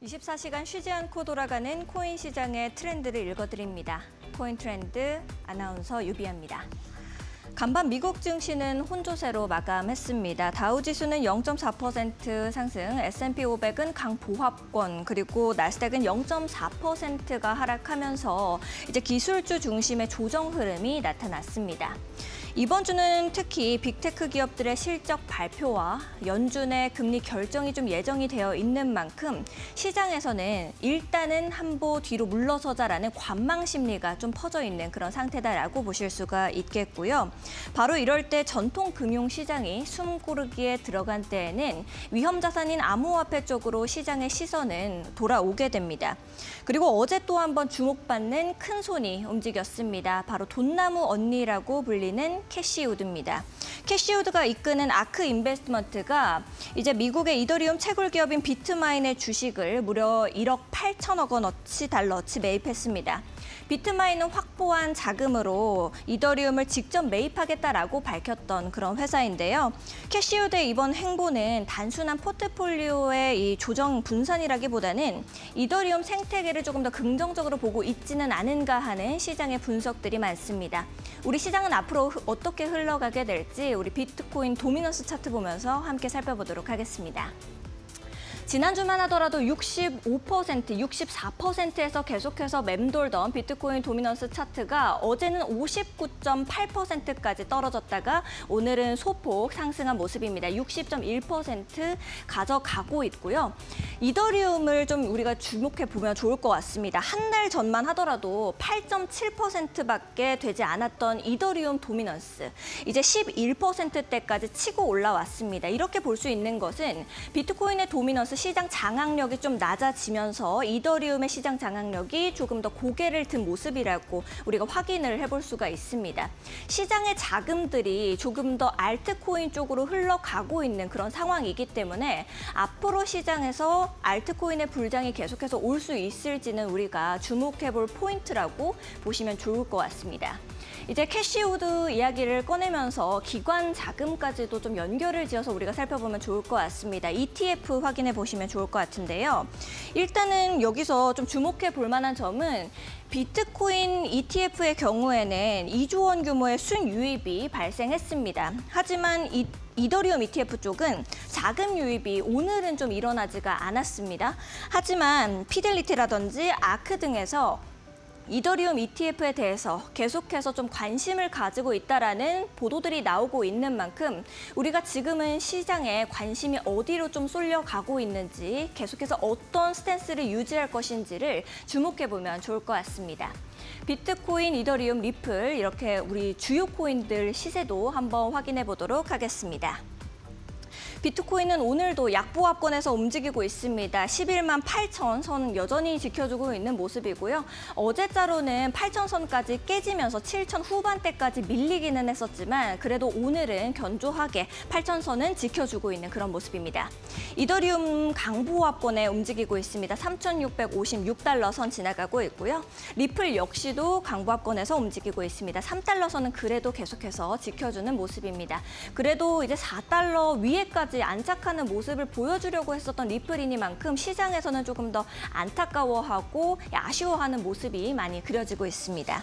24시간 쉬지 않고 돌아가는 코인 시장의 트렌드를 읽어드립니다. 코인 트렌드 아나운서 유비아입니다. 간밤 미국 증시는 혼조세로 마감했습니다. 다우지수는 0.4% 상승, S&P 500은 강보합권, 그리고 나스닥은 0.4%가 하락하면서 이제 기술주 중심의 조정 흐름이 나타났습니다. 이번 주는 특히 빅테크 기업들의 실적 발표와 연준의 금리 결정이 좀 예정이 되어 있는 만큼 시장에서는 일단은 한보 뒤로 물러서자라는 관망 심리가 좀 퍼져 있는 그런 상태다라고 보실 수가 있겠고요. 바로 이럴 때 전통 금융 시장이 숨고르기에 들어간 때에는 위험 자산인 암호화폐 쪽으로 시장의 시선은 돌아오게 됩니다. 그리고 어제 또 한 번 주목받는 큰 손이 움직였습니다. 바로 돈나무 언니라고 불리는 캐시우드입니다. 캐시우드가 이끄는 아크 인베스트먼트가 이제 미국의 이더리움 채굴 기업인 비트마인의 주식을 무려 1억 8천억 원어치 달러치 매입했습니다. 비트마인은 확보한 자금으로 이더리움을 직접 매입하겠다라고 밝혔던 그런 회사인데요. 캐시우드의 이번 행보는 단순한 포트폴리오의 이 조정 분산이라기보다는 이더리움 생태계를 조금 더 긍정적으로 보고 있지는 않은가 하는 시장의 분석들이 많습니다. 우리 시장은 앞으로 어떻게 흘러가게 될지 우리 비트코인 도미넌스 차트 보면서 함께 살펴보도록 하겠습니다. 지난주만 하더라도 65%, 64%에서 계속해서 맴돌던 비트코인 도미넌스 차트가 어제는 59.8%까지 떨어졌다가 오늘은 소폭 상승한 모습입니다. 60.1% 가져가고 있고요. 이더리움을 좀 우리가 주목해 보면 좋을 것 같습니다. 한 달 전만 하더라도 8.7%밖에 되지 않았던 이더리움 도미넌스, 이제 11%대까지 치고 올라왔습니다. 이렇게 볼 수 있는 것은 비트코인의 도미넌스 시장 장악력이 좀 낮아지면서 이더리움의 시장 장악력이 조금 더 고개를 든 모습이라고 우리가 확인을 해볼 수가 있습니다. 시장의 자금들이 조금 더 알트코인 쪽으로 흘러가고 있는 그런 상황이기 때문에 앞으로 시장에서 알트코인의 불장이 계속해서 올 수 있을지는 우리가 주목해볼 포인트라고 보시면 좋을 것 같습니다. 이제 캐시우드 이야기를 꺼내면서 기관 자금까지도 좀 연결을 지어서 우리가 살펴보면 좋을 것 같습니다. ETF 확인해 보시면 좋을 것 같은데요. 일단은 여기서 좀 주목해 볼 만한 점은 비트코인 ETF의 경우에는 2조 원 규모의 순유입이 발생했습니다. 하지만 이더리움 ETF 쪽은 자금 유입이 오늘은 좀 일어나지가 않았습니다. 하지만 피델리티라든지 아크 등에서 이더리움 ETF에 대해서 계속해서 좀 관심을 가지고 있다라는 보도들이 나오고 있는 만큼 우리가 지금은 시장에 관심이 어디로 좀 쏠려가고 있는지 계속해서 어떤 스탠스를 유지할 것인지를 주목해보면 좋을 것 같습니다. 비트코인, 이더리움, 리플 이렇게 우리 주요 코인들 시세도 한번 확인해 보도록 하겠습니다. 비트코인은 오늘도 약보합권에서 움직이고 있습니다. 11만 8천 선 여전히 지켜주고 있는 모습이고요. 어제자로는 8천 선까지 깨지면서 7천 후반대까지 밀리기는 했었지만 그래도 오늘은 견조하게 8천 선은 지켜주고 있는 그런 모습입니다. 이더리움 강보합권에 움직이고 있습니다. 3,656달러 선 지나가고 있고요. 리플 역시도 강보합권에서 움직이고 있습니다. 3달러 선은 그래도 계속해서 지켜주는 모습입니다. 그래도 이제 4달러 위에까지 안착하는 모습을 보여주려고 했었던 리플이니만큼 시장에서는 조금 더 안타까워하고 아쉬워하는 모습이 많이 그려지고 있습니다.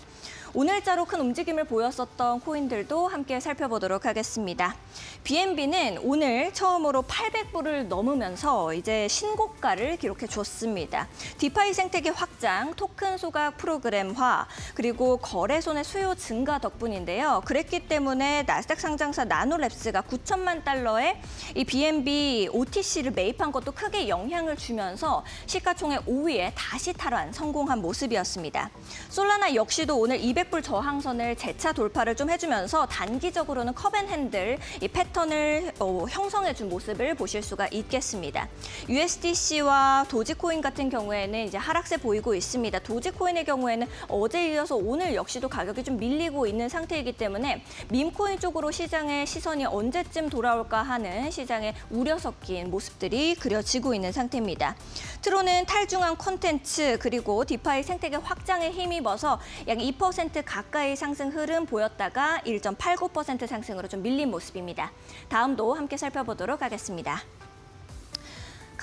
오늘자로 큰 움직임을 보였었던 코인들도 함께 살펴보도록 하겠습니다. BNB는 오늘 처음으로 800불을 넘으면서 이제 신고가를 기록해 줬습니다. 디파이 생태계 확장, 토큰 소각 프로그램화, 그리고 거래소의 수요 증가 덕분인데요. 그랬기 때문에 나스닥 상장사 나노랩스가 9천만 달러의 이 BNB OTC를 매입한 것도 크게 영향을 주면서 시가총액 5위에 다시 탈환 성공한 모습이었습니다. 솔라나 역시도 오늘 200불 저항선을 재차 돌파를 좀 해주면서 단기적으로는 컵앤핸들 이 패턴을 형성해준 모습을 보실 수가 있겠습니다. USDC와 도지코인 같은 경우에는 이제 하락세 보이고 있습니다. 도지코인의 경우에는 어제 이어서 오늘 역시도 가격이 좀 밀리고 있는 상태이기 때문에 밈코인 쪽으로 시장의 시선이 언제쯤 돌아올까 하는 시장의 우려 섞인 모습들이 그려지고 있는 상태입니다. 트론은 탈중앙 콘텐츠 그리고 디파이 생태계 확장에 힘입어서 약 2% 가까이 상승 흐름 보였다가 1.89% 상승으로 좀 밀린 모습입니다. 다음도 함께 살펴보도록 하겠습니다.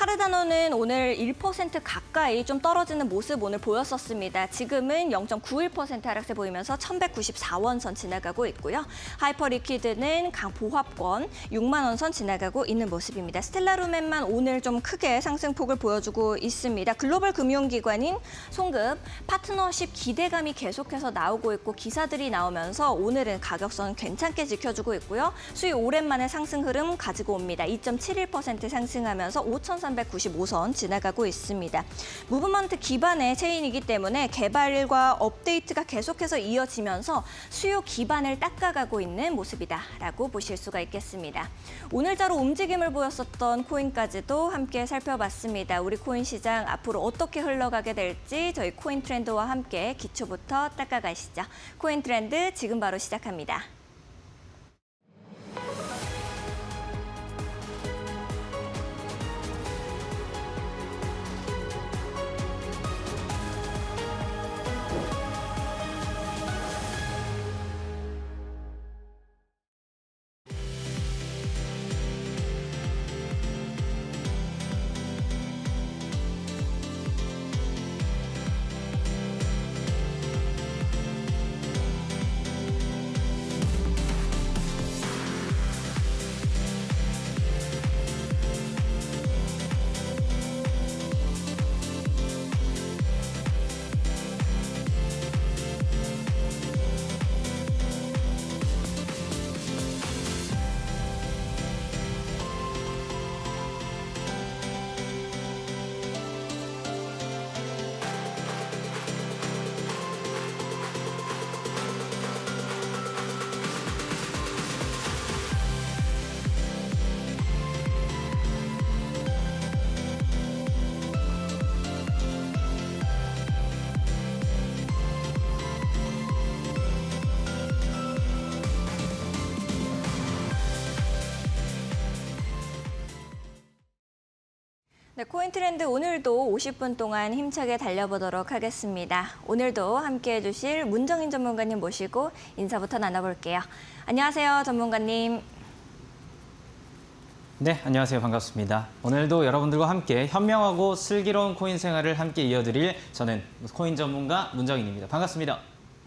카르다노는 오늘 1% 가까이 좀 떨어지는 모습 오늘 보였었습니다. 지금은 0.91% 하락세 보이면서 1,194원 선 지나가고 있고요. 하이퍼리퀴드는 보합권 6만 원 선 지나가고 있는 모습입니다. 스텔라루멘만 오늘 좀 크게 상승폭을 보여주고 있습니다. 글로벌 금융기관인 송급 파트너십 기대감이 계속해서 나오고 있고 기사들이 나오면서 오늘은 가격선 괜찮게 지켜주고 있고요. 수익 오랜만에 상승 흐름 가지고 옵니다. 2.71% 상승하면서 5,395선 지나가고 있습니다. 무브먼트 기반의 체인이기 때문에 개발과 업데이트가 계속해서 이어지면서 수요 기반을 닦아가고 있는 모습이다라고 보실 수가 있겠습니다. 오늘자로 움직임을 보였었던 코인까지도 함께 살펴봤습니다. 우리 코인 시장 앞으로 어떻게 흘러가게 될지 저희 코인 트렌드와 함께 기초부터 닦아가시죠. 코인 트렌드 지금 바로 시작합니다. 네, 코인 트렌드 오늘도 50분 동안 힘차게 달려보도록 하겠습니다. 오늘도 함께해 주실 문정인 전문가님 모시고 인사부터 나눠볼게요. 안녕하세요, 전문가님. 네, 안녕하세요. 반갑습니다. 오늘도 여러분들과 함께 현명하고 슬기로운 코인 생활을 함께 이어드릴 저는 코인 전문가 문정인입니다. 반갑습니다.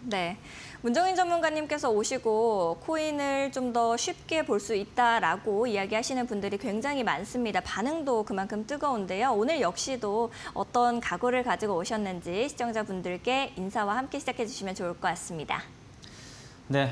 네, 문정인 전문가님께서 오시고 코인을 좀 더 쉽게 볼 수 있다라고 이야기하시는 분들이 굉장히 많습니다. 반응도 그만큼 뜨거운데요. 오늘 역시도 어떤 각오를 가지고 오셨는지 시청자분들께 인사와 함께 시작해 주시면 좋을 것 같습니다. 네,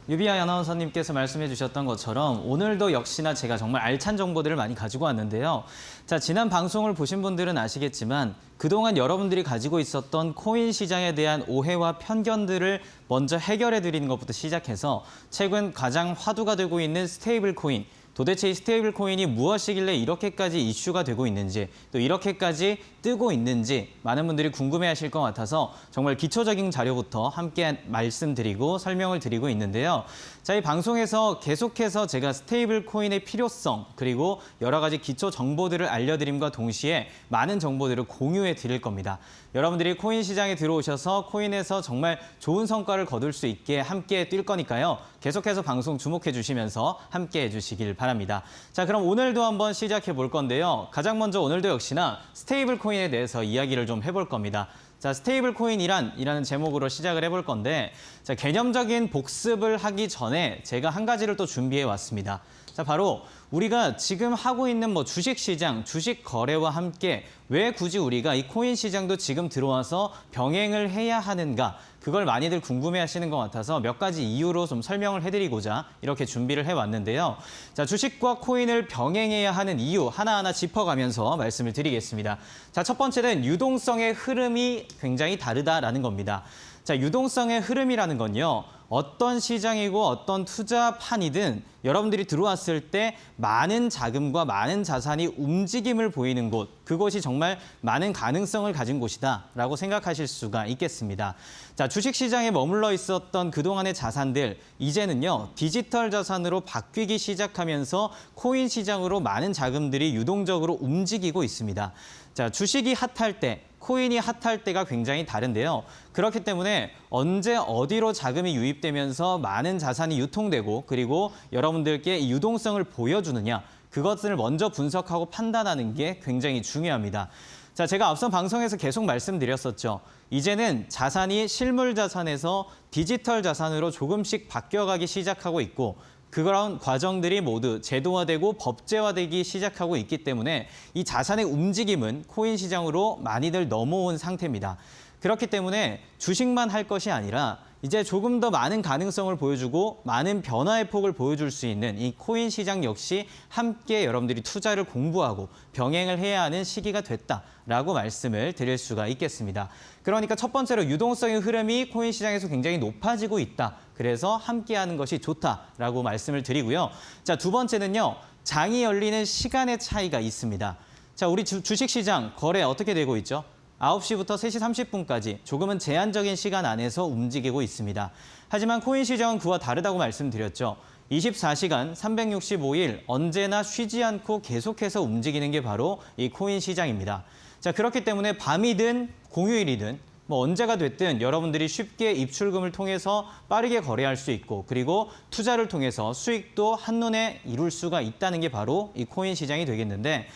유비아 아나운서님께서 말씀해 주셨던 것처럼 오늘도 역시나 제가 정말 알찬 정보들을 많이 가지고 왔는데요. 자, 지난 방송을 보신 분들은 아시겠지만 그동안 여러분들이 가지고 있었던 코인 시장에 대한 오해와 편견들을 먼저 해결해 드리는 것부터 시작해서 최근 가장 화두가 되고 있는 스테이블 코인, 도대체 이 스테이블 코인이 무엇이길래 이렇게까지 이슈가 되고 있는지, 또 이렇게까지 뜨고 있는지 많은 분들이 궁금해하실 것 같아서 정말 기초적인 자료부터 함께 말씀드리고 설명을 드리고 있는데요. 자, 이 방송에서 계속해서 제가 스테이블 코인의 필요성 그리고 여러 가지 기초 정보들을 알려드림과 동시에 많은 정보들을 공유해 드릴 겁니다. 여러분들이 코인 시장에 들어오셔서 코인에서 정말 좋은 성과를 거둘 수 있게 함께 뛸 거니까요. 계속해서 방송 주목해 주시면서 함께 해주시길 바랍니다. 자, 그럼 오늘도 한번 시작해 볼 건데요. 가장 먼저 오늘도 역시나 스테이블 코인에 대해서 이야기를 좀 해볼 겁니다. 자, 스테이블 코인이라는 제목으로 시작을 해볼 건데, 자, 개념적인 복습을 하기 전에 제가 한 가지를 또 준비해 왔습니다. 자, 바로 우리가 지금 하고 있는 주식 시장, 주식 거래와 함께 왜 굳이 우리가 이 코인 시장도 지금 들어와서 병행을 해야 하는가, 그걸 많이들 궁금해하시는 것 같아서 몇 가지 이유로 좀 설명을 해드리고자 이렇게 준비를 해왔는데요. 자, 주식과 코인을 병행해야 하는 이유 하나하나 짚어가면서 말씀을 드리겠습니다. 자, 첫 번째는 유동성의 흐름이 굉장히 다르다라는 겁니다. 자, 유동성의 흐름이라는 건요. 어떤 시장이고 어떤 투자판이든 여러분들이 들어왔을 때 많은 자금과 많은 자산이 움직임을 보이는 곳, 그곳이 정말 많은 가능성을 가진 곳이다라고 생각하실 수가 있겠습니다. 자, 주식시장에 머물러 있었던 그동안의 자산들, 이제는요, 디지털 자산으로 바뀌기 시작하면서 코인 시장으로 많은 자금들이 유동적으로 움직이고 있습니다. 자, 주식이 핫할 때, 코인이 핫할 때가 굉장히 다른데요. 그렇기 때문에 언제 어디로 자금이 유입되면서 많은 자산이 유통되고 그리고 여러분들께 이 유동성을 보여주느냐, 그것을 먼저 분석하고 판단하는 게 굉장히 중요합니다. 자, 제가 앞선 방송에서 계속 말씀드렸었죠. 이제는 자산이 실물 자산에서 디지털 자산으로 조금씩 바뀌어가기 시작하고 있고 그런 과정들이 모두 제도화되고 법제화되기 시작하고 있기 때문에 이 자산의 움직임은 코인 시장으로 많이들 넘어온 상태입니다. 그렇기 때문에 주식만 할 것이 아니라 이제 조금 더 많은 가능성을 보여주고 많은 변화의 폭을 보여줄 수 있는 이 코인 시장 역시 함께 여러분들이 투자를 공부하고 병행을 해야 하는 시기가 됐다라고 말씀을 드릴 수가 있겠습니다. 그러니까 첫 번째로 유동성의 흐름이 코인 시장에서 굉장히 높아지고 있다. 그래서 함께하는 것이 좋다라고 말씀을 드리고요. 자, 두 번째는요. 장이 열리는 시간의 차이가 있습니다. 자, 우리 주식시장 거래 어떻게 되고 있죠? 9시부터 3시 30분까지 조금은 제한적인 시간 안에서 움직이고 있습니다. 하지만 코인 시장은 그와 다르다고 말씀드렸죠. 24시간 365일 언제나 쉬지 않고 계속해서 움직이는 게 바로 이 코인 시장입니다. 자, 그렇기 때문에 밤이든 공휴일이든 언제가 됐든 여러분들이 쉽게 입출금을 통해서 빠르게 거래할 수 있고 그리고 투자를 통해서 수익도 한눈에 이룰 수가 있다는 게 바로 이 코인 시장이 되겠는데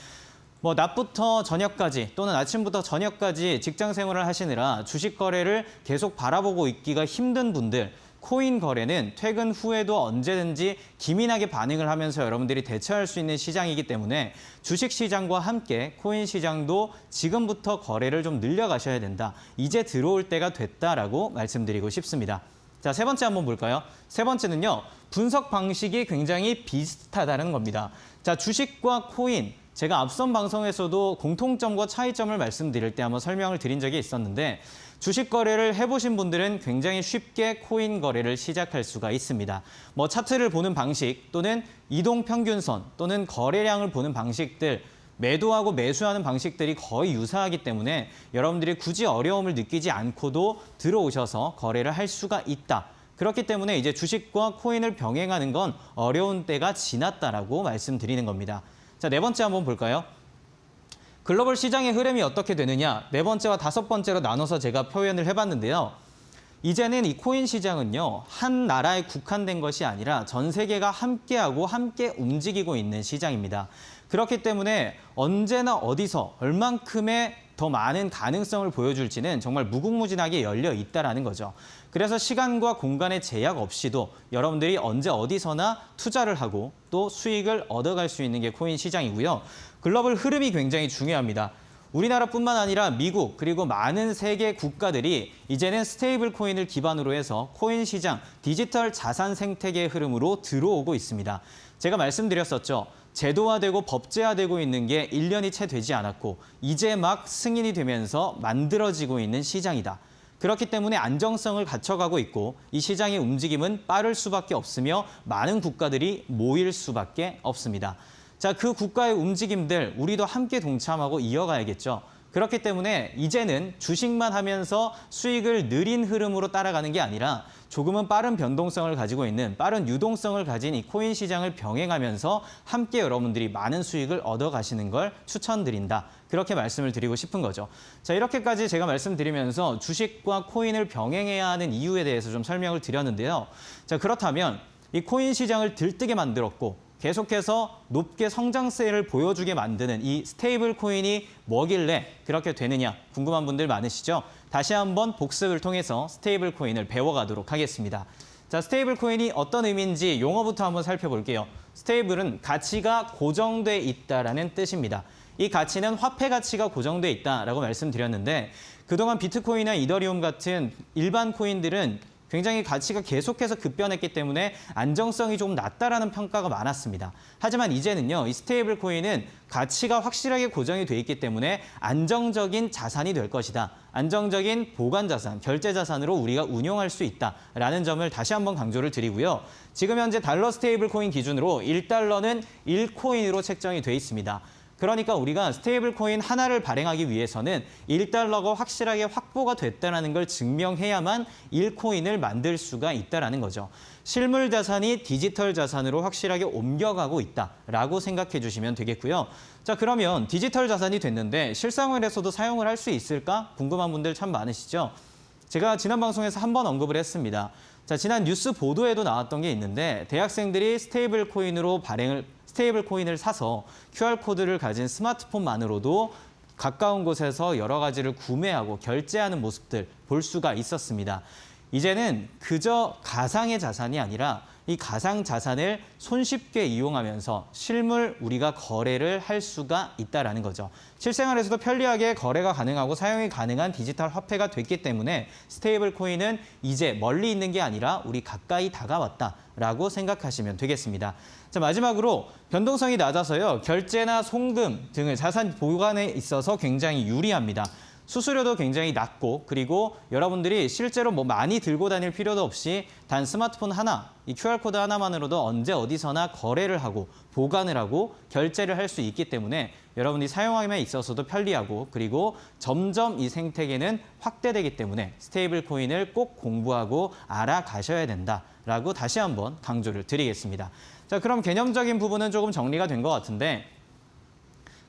낮부터 저녁까지 또는 아침부터 저녁까지 직장 생활을 하시느라 주식 거래를 계속 바라보고 있기가 힘든 분들, 코인 거래는 퇴근 후에도 언제든지 기민하게 반응을 하면서 여러분들이 대처할 수 있는 시장이기 때문에 주식 시장과 함께 코인 시장도 지금부터 거래를 좀 늘려가셔야 된다. 이제 들어올 때가 됐다라고 말씀드리고 싶습니다. 자, 세 번째 한번 볼까요? 세 번째는요. 분석 방식이 굉장히 비슷하다는 겁니다. 자, 주식과 코인. 제가 앞선 방송에서도 공통점과 차이점을 말씀드릴 때 한번 설명을 드린 적이 있었는데 주식 거래를 해보신 분들은 굉장히 쉽게 코인 거래를 시작할 수가 있습니다. 차트를 보는 방식 또는 이동평균선 또는 거래량을 보는 방식들 매도하고 매수하는 방식들이 거의 유사하기 때문에 여러분들이 굳이 어려움을 느끼지 않고도 들어오셔서 거래를 할 수가 있다. 그렇기 때문에 이제 주식과 코인을 병행하는 건 어려운 때가 지났다라고 말씀드리는 겁니다. 자, 네 번째 한번 볼까요? 글로벌 시장의 흐름이 어떻게 되느냐, 네 번째와 다섯 번째로 나눠서 제가 표현을 해봤는데요. 이제는 이 코인 시장은요, 한 나라에 국한된 것이 아니라 전 세계가 함께하고 함께 움직이고 있는 시장입니다. 그렇기 때문에 언제나 어디서 얼만큼의 더 많은 가능성을 보여줄지는 정말 무궁무진하게 열려 있다는 거죠. 그래서 시간과 공간의 제약 없이도 여러분들이 언제 어디서나 투자를 하고 또 수익을 얻어갈 수 있는 게 코인 시장이고요. 글로벌 흐름이 굉장히 중요합니다. 우리나라뿐만 아니라 미국 그리고 많은 세계 국가들이 이제는 스테이블 코인을 기반으로 해서 코인 시장, 디지털 자산 생태계의 흐름으로 들어오고 있습니다. 제가 말씀드렸었죠. 제도화되고 법제화되고 있는 게 1년이 채 되지 않았고 이제 막 승인이 되면서 만들어지고 있는 시장이다. 그렇기 때문에 안정성을 갖춰가고 있고 이 시장의 움직임은 빠를 수밖에 없으며 많은 국가들이 모일 수밖에 없습니다. 자, 그 국가의 움직임들 우리도 함께 동참하고 이어가야겠죠. 그렇기 때문에 이제는 주식만 하면서 수익을 느린 흐름으로 따라가는 게 아니라 조금은 빠른 변동성을 가지고 있는 빠른 유동성을 가진 이 코인 시장을 병행하면서 함께 여러분들이 많은 수익을 얻어가시는 걸 추천드린다. 그렇게 말씀을 드리고 싶은 거죠. 자, 이렇게까지 제가 말씀드리면서 주식과 코인을 병행해야 하는 이유에 대해서 좀 설명을 드렸는데요. 자, 그렇다면 이 코인 시장을 들뜨게 만들었고 계속해서 높게 성장세를 보여주게 만드는 이 스테이블 코인이 뭐길래 그렇게 되느냐 궁금한 분들 많으시죠? 다시 한번 복습을 통해서 스테이블 코인을 배워가도록 하겠습니다. 자, 스테이블 코인이 어떤 의미인지 용어부터 한번 살펴볼게요. 스테이블은 가치가 고정돼 있다라는 뜻입니다. 이 가치는 화폐 가치가 고정돼 있다라고 말씀드렸는데 그동안 비트코인이나 이더리움 같은 일반 코인들은 굉장히 가치가 계속해서 급변했기 때문에 안정성이 조금 낮다라는 평가가 많았습니다. 하지만 이제는요, 이 스테이블 코인은 가치가 확실하게 고정이 돼 있기 때문에 안정적인 자산이 될 것이다. 안정적인 보관 자산, 결제 자산으로 우리가 운용할 수 있다라는 점을 다시 한번 강조를 드리고요. 지금 현재 달러 스테이블 코인 기준으로 1달러는 1코인으로 책정이 돼 있습니다. 그러니까 우리가 스테이블 코인 하나를 발행하기 위해서는 1달러가 확실하게 확보가 됐다는 걸 증명해야만 1코인을 만들 수가 있다는 거죠. 실물 자산이 디지털 자산으로 확실하게 옮겨가고 있다라고 생각해 주시면 되겠고요. 자, 그러면 디지털 자산이 됐는데 실생활에서도 사용을 할 수 있을까? 궁금한 분들 참 많으시죠? 제가 지난 방송에서 한번 언급을 했습니다. 자, 지난 뉴스 보도에도 나왔던 게 있는데 대학생들이 스테이블 코인을 사서 QR코드를 가진 스마트폰만으로도 가까운 곳에서 여러 가지를 구매하고 결제하는 모습들 볼 수가 있었습니다. 이제는 그저 가상의 자산이 아니라 이 가상 자산을 손쉽게 이용하면서 실물 우리가 거래를 할 수가 있다라는 거죠. 실생활에서도 편리하게 거래가 가능하고 사용이 가능한 디지털 화폐가 됐기 때문에 스테이블 코인은 이제 멀리 있는 게 아니라 우리 가까이 다가왔다라고 생각하시면 되겠습니다. 자, 마지막으로 변동성이 낮아서요. 결제나 송금 등의 자산 보관에 있어서 굉장히 유리합니다. 수수료도 굉장히 낮고 그리고 여러분들이 실제로 뭐 많이 들고 다닐 필요도 없이 단 스마트폰 하나, 이 QR코드 하나만으로도 언제 어디서나 거래를 하고 보관을 하고 결제를 할 수 있기 때문에 여러분이 사용함에 있어서도 편리하고 그리고 점점 이 생태계는 확대되기 때문에 스테이블 코인을 꼭 공부하고 알아가셔야 된다라고 다시 한번 강조를 드리겠습니다. 자, 그럼 개념적인 부분은 조금 정리가 된 것 같은데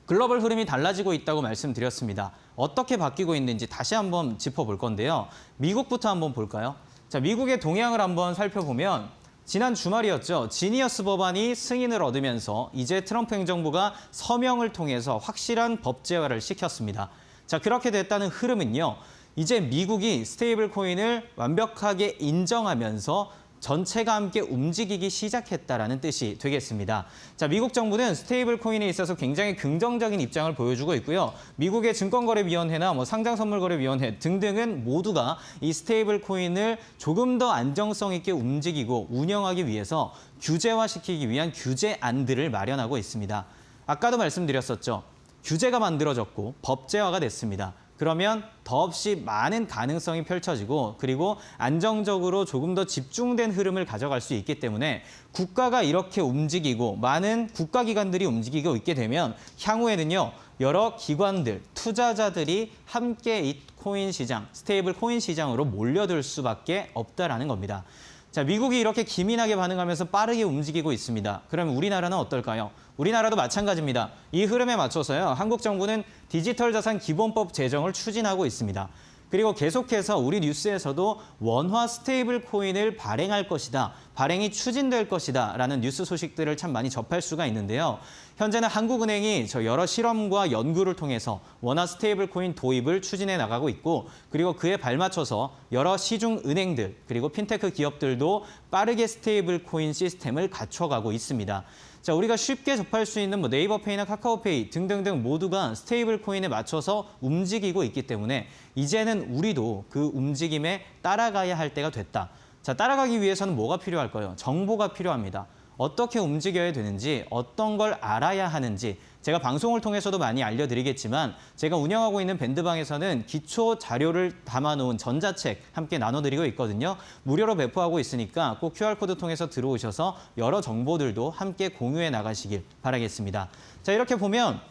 글로벌 흐름이 달라지고 있다고 말씀드렸습니다. 어떻게 바뀌고 있는지 다시 한번 짚어볼 건데요. 미국부터 한번 볼까요? 자, 미국의 동향을 한번 살펴보면 지난 주말이었죠. 지니어스 법안이 승인을 얻으면서 이제 트럼프 행정부가 서명을 통해서 확실한 법제화를 시켰습니다. 자, 그렇게 됐다는 흐름은요. 이제 미국이 스테이블 코인을 완벽하게 인정하면서 전체가 함께 움직이기 시작했다라는 뜻이 되겠습니다. 자, 미국 정부는 스테이블 코인에 있어서 굉장히 긍정적인 입장을 보여주고 있고요. 미국의 증권거래위원회나 상장선물거래위원회 등등은 모두가 이 스테이블 코인을 조금 더 안정성 있게 움직이고 운영하기 위해서 규제화시키기 위한 규제안들을 마련하고 있습니다. 아까도 말씀드렸었죠. 규제가 만들어졌고 법제화가 됐습니다. 그러면 더없이 많은 가능성이 펼쳐지고 그리고 안정적으로 조금 더 집중된 흐름을 가져갈 수 있기 때문에 국가가 이렇게 움직이고 많은 국가기관들이 움직이고 있게 되면 향후에는요. 여러 기관들, 투자자들이 함께 이 코인 시장, 스테이블 코인 시장으로 몰려들 수밖에 없다라는 겁니다. 자, 미국이 이렇게 기민하게 반응하면서 빠르게 움직이고 있습니다. 그럼 우리나라는 어떨까요? 우리나라도 마찬가지입니다. 이 흐름에 맞춰서요. 한국 정부는 디지털 자산 기본법 제정을 추진하고 있습니다. 그리고 계속해서 우리 뉴스에서도 원화 스테이블 코인을 발행할 것이다. 발행이 추진될 것이다. 라는 뉴스 소식들을 참 많이 접할 수가 있는데요. 현재는 한국은행이 여러 실험과 연구를 통해서 원화 스테이블 코인 도입을 추진해 나가고 있고 그리고 그에 발맞춰서 여러 시중 은행들 그리고 핀테크 기업들도 빠르게 스테이블 코인 시스템을 갖춰가고 있습니다. 자, 우리가 쉽게 접할 수 있는 네이버페이나 카카오페이 등등등 모두가 스테이블 코인에 맞춰서 움직이고 있기 때문에 이제는 우리도 그 움직임에 따라가야 할 때가 됐다. 자, 따라가기 위해서는 뭐가 필요할까요? 정보가 필요합니다. 어떻게 움직여야 되는지, 어떤 걸 알아야 하는지 제가 방송을 통해서도 많이 알려드리겠지만 제가 운영하고 있는 밴드방에서는 기초 자료를 담아놓은 전자책 함께 나눠드리고 있거든요. 무료로 배포하고 있으니까 꼭 QR코드 통해서 들어오셔서 여러 정보들도 함께 공유해 나가시길 바라겠습니다. 자, 이렇게 보면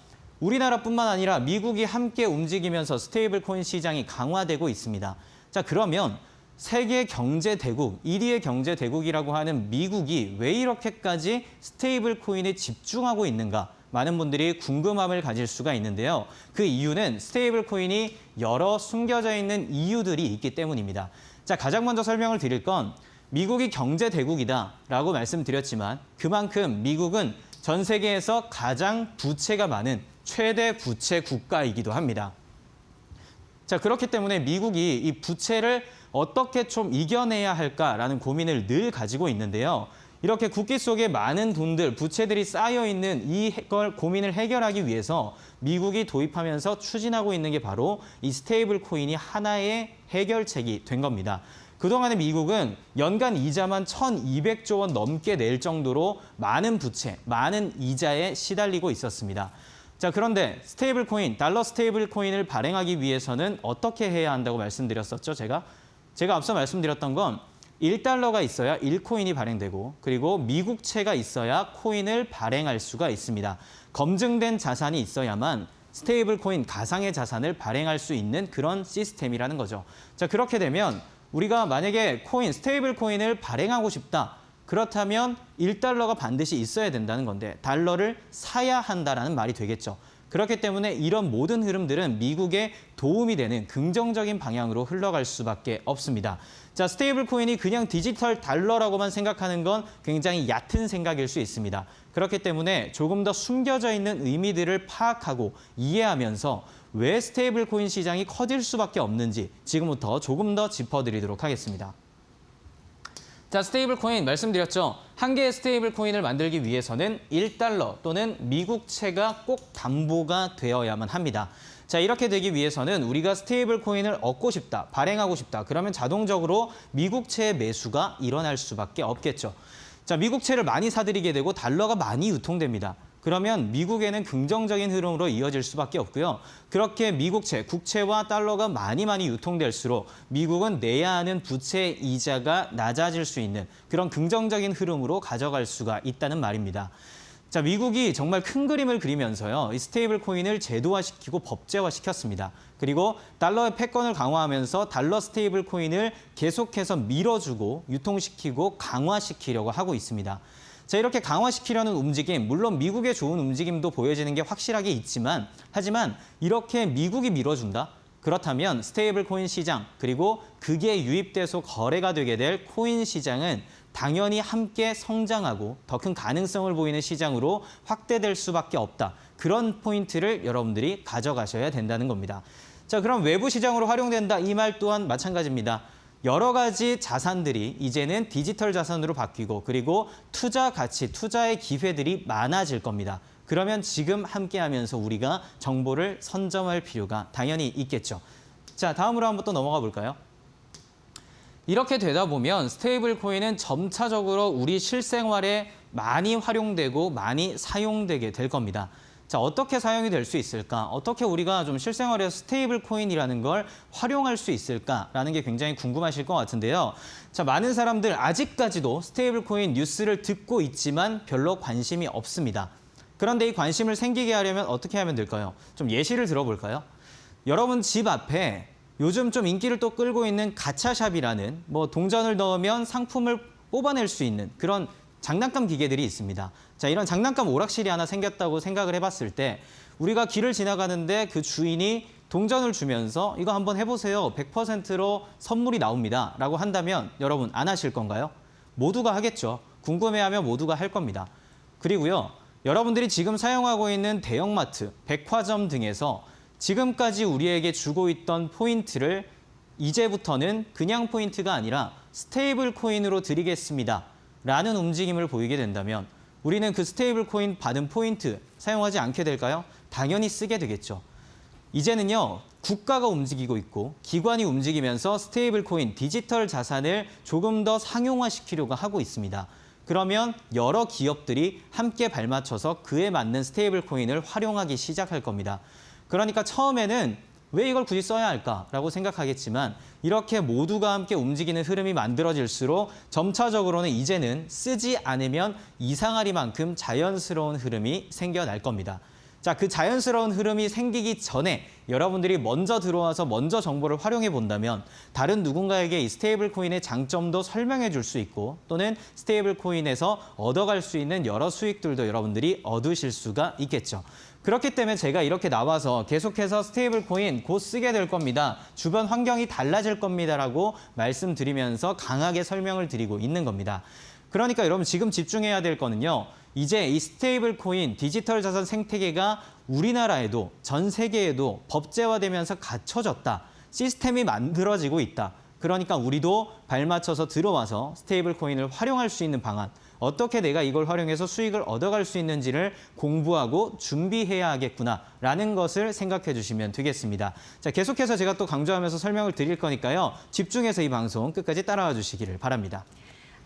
우리나라뿐만 아니라 미국이 함께 움직이면서 스테이블 코인 시장이 강화되고 있습니다. 자, 그러면 세계 경제 대국, 1위의 경제 대국이라고 하는 미국이 왜 이렇게까지 스테이블 코인에 집중하고 있는가? 많은 분들이 궁금함을 가질 수가 있는데요. 그 이유는 스테이블 코인이 여러 숨겨져 있는 이유들이 있기 때문입니다. 자, 가장 먼저 설명을 드릴 건 미국이 경제 대국이다라고 말씀드렸지만 그만큼 미국은 전 세계에서 가장 부채가 많은 최대 부채 국가이기도 합니다. 자, 그렇기 때문에 미국이 이 부채를 어떻게 좀 이겨내야 할까라는 고민을 늘 가지고 있는데요. 이렇게 국기 속에 많은 돈들, 부채들이 쌓여있는 이걸 고민을 해결하기 위해서 미국이 도입하면서 추진하고 있는 게 바로 이 스테이블 코인이 하나의 해결책이 된 겁니다. 그동안에 미국은 연간 이자만 1,200조 원 넘게 낼 정도로 많은 부채, 많은 이자에 시달리고 있었습니다. 자, 그런데 스테이블 코인, 달러 스테이블 코인을 발행하기 위해서는 어떻게 해야 한다고 말씀드렸었죠, 제가 앞서 말씀드렸던 건 1달러가 있어야 1코인이 발행되고 그리고 미국채가 있어야 코인을 발행할 수가 있습니다. 검증된 자산이 있어야만 스테이블 코인, 가상의 자산을 발행할 수 있는 그런 시스템이라는 거죠. 자, 그렇게 되면 우리가 만약에 코인, 스테이블 코인을 발행하고 싶다. 그렇다면 1달러가 반드시 있어야 된다는 건데 달러를 사야 한다라는 말이 되겠죠. 그렇기 때문에 이런 모든 흐름들은 미국에 도움이 되는 긍정적인 방향으로 흘러갈 수밖에 없습니다. 자, 스테이블 코인이 그냥 디지털 달러라고만 생각하는 건 굉장히 얕은 생각일 수 있습니다. 그렇기 때문에 조금 더 숨겨져 있는 의미들을 파악하고 이해하면서 왜 스테이블 코인 시장이 커질 수밖에 없는지 지금부터 조금 더 짚어드리도록 하겠습니다. 자, 스테이블 코인 말씀드렸죠. 한 개의 스테이블 코인을 만들기 위해서는 1달러 또는 미국채가 꼭 담보가 되어야만 합니다. 자, 이렇게 되기 위해서는 우리가 스테이블 코인을 얻고 싶다, 발행하고 싶다. 그러면 자동적으로 미국채의 매수가 일어날 수밖에 없겠죠. 자, 미국채를 많이 사들이게 되고 달러가 많이 유통됩니다. 그러면 미국에는 긍정적인 흐름으로 이어질 수밖에 없고요. 그렇게 미국채, 국채와 달러가 많이 유통될수록 미국은 내야 하는 부채 이자가 낮아질 수 있는 그런 긍정적인 흐름으로 가져갈 수가 있다는 말입니다. 자, 미국이 정말 큰 그림을 그리면서요. 이 스테이블 코인을 제도화시키고 법제화시켰습니다. 그리고 달러의 패권을 강화하면서 달러 스테이블 코인을 계속해서 밀어주고 유통시키고 강화시키려고 하고 있습니다. 자, 이렇게 강화시키려는 움직임, 물론 미국의 좋은 움직임도 보여지는 게 확실하게 있지만, 하지만 이렇게 미국이 밀어준다? 그렇다면 스테이블 코인 시장, 그리고 그게 유입돼서 거래가 되게 될 코인 시장은 당연히 함께 성장하고 더 큰 가능성을 보이는 시장으로 확대될 수밖에 없다. 그런 포인트를 여러분들이 가져가셔야 된다는 겁니다. 자, 그럼 외부 시장으로 활용된다. 이 말 또한 마찬가지입니다. 여러 가지 자산들이 이제는 디지털 자산으로 바뀌고 그리고 투자 가치, 투자의 기회들이 많아질 겁니다. 그러면 지금 함께하면서 우리가 정보를 선점할 필요가 당연히 있겠죠. 자, 다음으로 한번 또 넘어가 볼까요? 이렇게 되다 보면 스테이블 코인은 점차적으로 우리 실생활에 많이 활용되고 많이 사용되게 될 겁니다. 자, 어떻게 사용이 될 수 있을까? 어떻게 우리가 좀 실생활에서 스테이블 코인이라는 걸 활용할 수 있을까라는 게 굉장히 궁금하실 것 같은데요. 자, 많은 사람들 아직까지도 스테이블 코인 뉴스를 듣고 있지만 별로 관심이 없습니다. 그런데 이 관심을 생기게 하려면 어떻게 하면 될까요? 좀 예시를 들어볼까요? 여러분 집 앞에 요즘 좀 인기를 또 끌고 있는 가차샵이라는 동전을 넣으면 상품을 뽑아낼 수 있는 그런 장난감 기계들이 있습니다. 자, 이런 장난감 오락실이 하나 생겼다고 생각을 해봤을 때 우리가 길을 지나가는데 그 주인이 동전을 주면서 이거 한번 해보세요. 100%로 선물이 나옵니다. 라고 한다면 여러분 안 하실 건가요? 모두가 하겠죠. 궁금해하면 모두가 할 겁니다. 그리고요, 여러분들이 지금 사용하고 있는 대형마트, 백화점 등에서 지금까지 우리에게 주고 있던 포인트를 이제부터는 그냥 포인트가 아니라 스테이블 코인으로 드리겠습니다. 라는 움직임을 보이게 된다면 우리는 그 스테이블 코인 받은 포인트 사용하지 않게 될까요? 당연히 쓰게 되겠죠. 이제는요, 국가가 움직이고 있고 기관이 움직이면서 스테이블 코인, 디지털 자산을 조금 더 상용화시키려고 하고 있습니다. 그러면 여러 기업들이 함께 발맞춰서 그에 맞는 스테이블 코인을 활용하기 시작할 겁니다. 그러니까 처음에는 왜 이걸 굳이 써야 할까라고 생각하겠지만 이렇게 모두가 함께 움직이는 흐름이 만들어질수록 점차적으로는 이제는 쓰지 않으면 이상하리만큼 자연스러운 흐름이 생겨날 겁니다. 자, 그 자연스러운 흐름이 생기기 전에 여러분들이 먼저 들어와서 먼저 정보를 활용해 본다면 다른 누군가에게 이 스테이블 코인의 장점도 설명해 줄 수 있고 또는 스테이블 코인에서 얻어갈 수 있는 여러 수익들도 여러분들이 얻으실 수가 있겠죠. 그렇기 때문에 제가 이렇게 나와서 계속해서 스테이블 코인 곧 쓰게 될 겁니다. 주변 환경이 달라질 겁니다라고 말씀드리면서 강하게 설명을 드리고 있는 겁니다. 그러니까 여러분 지금 집중해야 될 거는요. 이제 이 스테이블 코인, 디지털 자산 생태계가 우리나라에도 전 세계에도 법제화되면서 갖춰졌다. 시스템이 만들어지고 있다. 그러니까 우리도 발맞춰서 들어와서 스테이블 코인을 활용할 수 있는 방안, 어떻게 내가 이걸 활용해서 수익을 얻어갈 수 있는지를 공부하고 준비해야 하겠구나라는 것을 생각해 주시면 되겠습니다. 자, 계속해서 제가 또 강조하면서 설명을 드릴 거니까요. 집중해서 이 방송 끝까지 따라와 주시기를 바랍니다.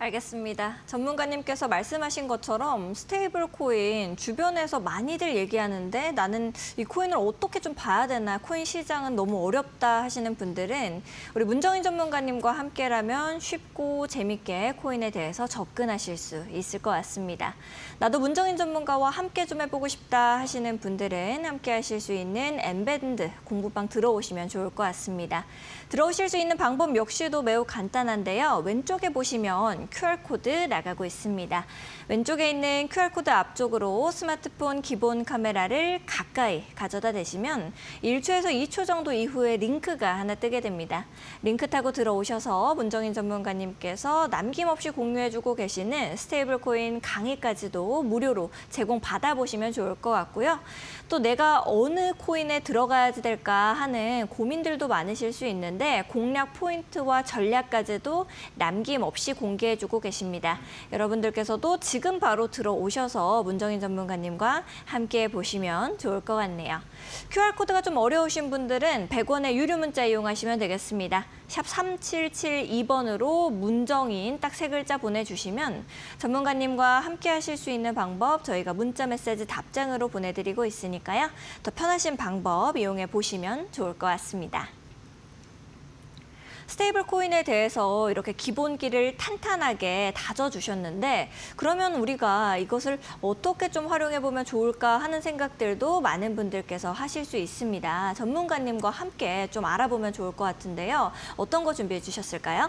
알겠습니다. 전문가님께서 말씀하신 것처럼 스테이블 코인 주변에서 많이들 얘기하는데 나는 이 코인을 어떻게 좀 봐야 되나, 코인 시장은 너무 어렵다 하시는 분들은 우리 문정인 전문가님과 함께라면 쉽고 재밌게 코인에 대해서 접근하실 수 있을 것 같습니다. 나도 문정인 전문가와 함께 좀 해보고 싶다 하시는 분들은 함께 하실 수 있는 엠밴드 공부방 들어오시면 좋을 것 같습니다. 들어오실 수 있는 방법 역시도 매우 간단한데요. 왼쪽에 보시면 QR코드 나가고 있습니다. 왼쪽에 있는 QR코드 앞쪽으로 스마트폰 기본 카메라를 가까이 가져다 대시면 1초에서 2초 정도 이후에 링크가 하나 뜨게 됩니다. 링크 타고 들어오셔서 문정인 전문가님께서 남김없이 공유해주고 계시는 스테이블 코인 강의까지도 무료로 제공받아보시면 좋을 것 같고요. 또 내가 어느 코인에 들어가야 될까 하는 고민들도 많으실 수 있는데 공략 포인트와 전략까지도 남김없이 공개해주고 계십니다. 여러분들께서도 지금 바로 들어오셔서 문정인 전문가님과 함께 보시면 좋을 것 같네요. QR코드가 좀 어려우신 분들은 100원의 유료 문자 이용하시면 되겠습니다. 샵 3772번으로 문정인 딱 3글자 보내주시면 전문가님과 함께 하실 수 있는 방법 저희가 문자 메시지 답장으로 보내드리고 있으니까요. 더 편하신 방법 이용해 보시면 좋을 것 같습니다. 스테이블 코인에 대해서 이렇게 기본기를 탄탄하게 다져주셨는데 그러면 우리가 이것을 어떻게 좀 활용해 보면 좋을까 하는 생각들도 많은 분들께서 하실 수 있습니다. 전문가님과 함께 좀 알아보면 좋을 것 같은데요. 어떤 거 준비해 주셨을까요?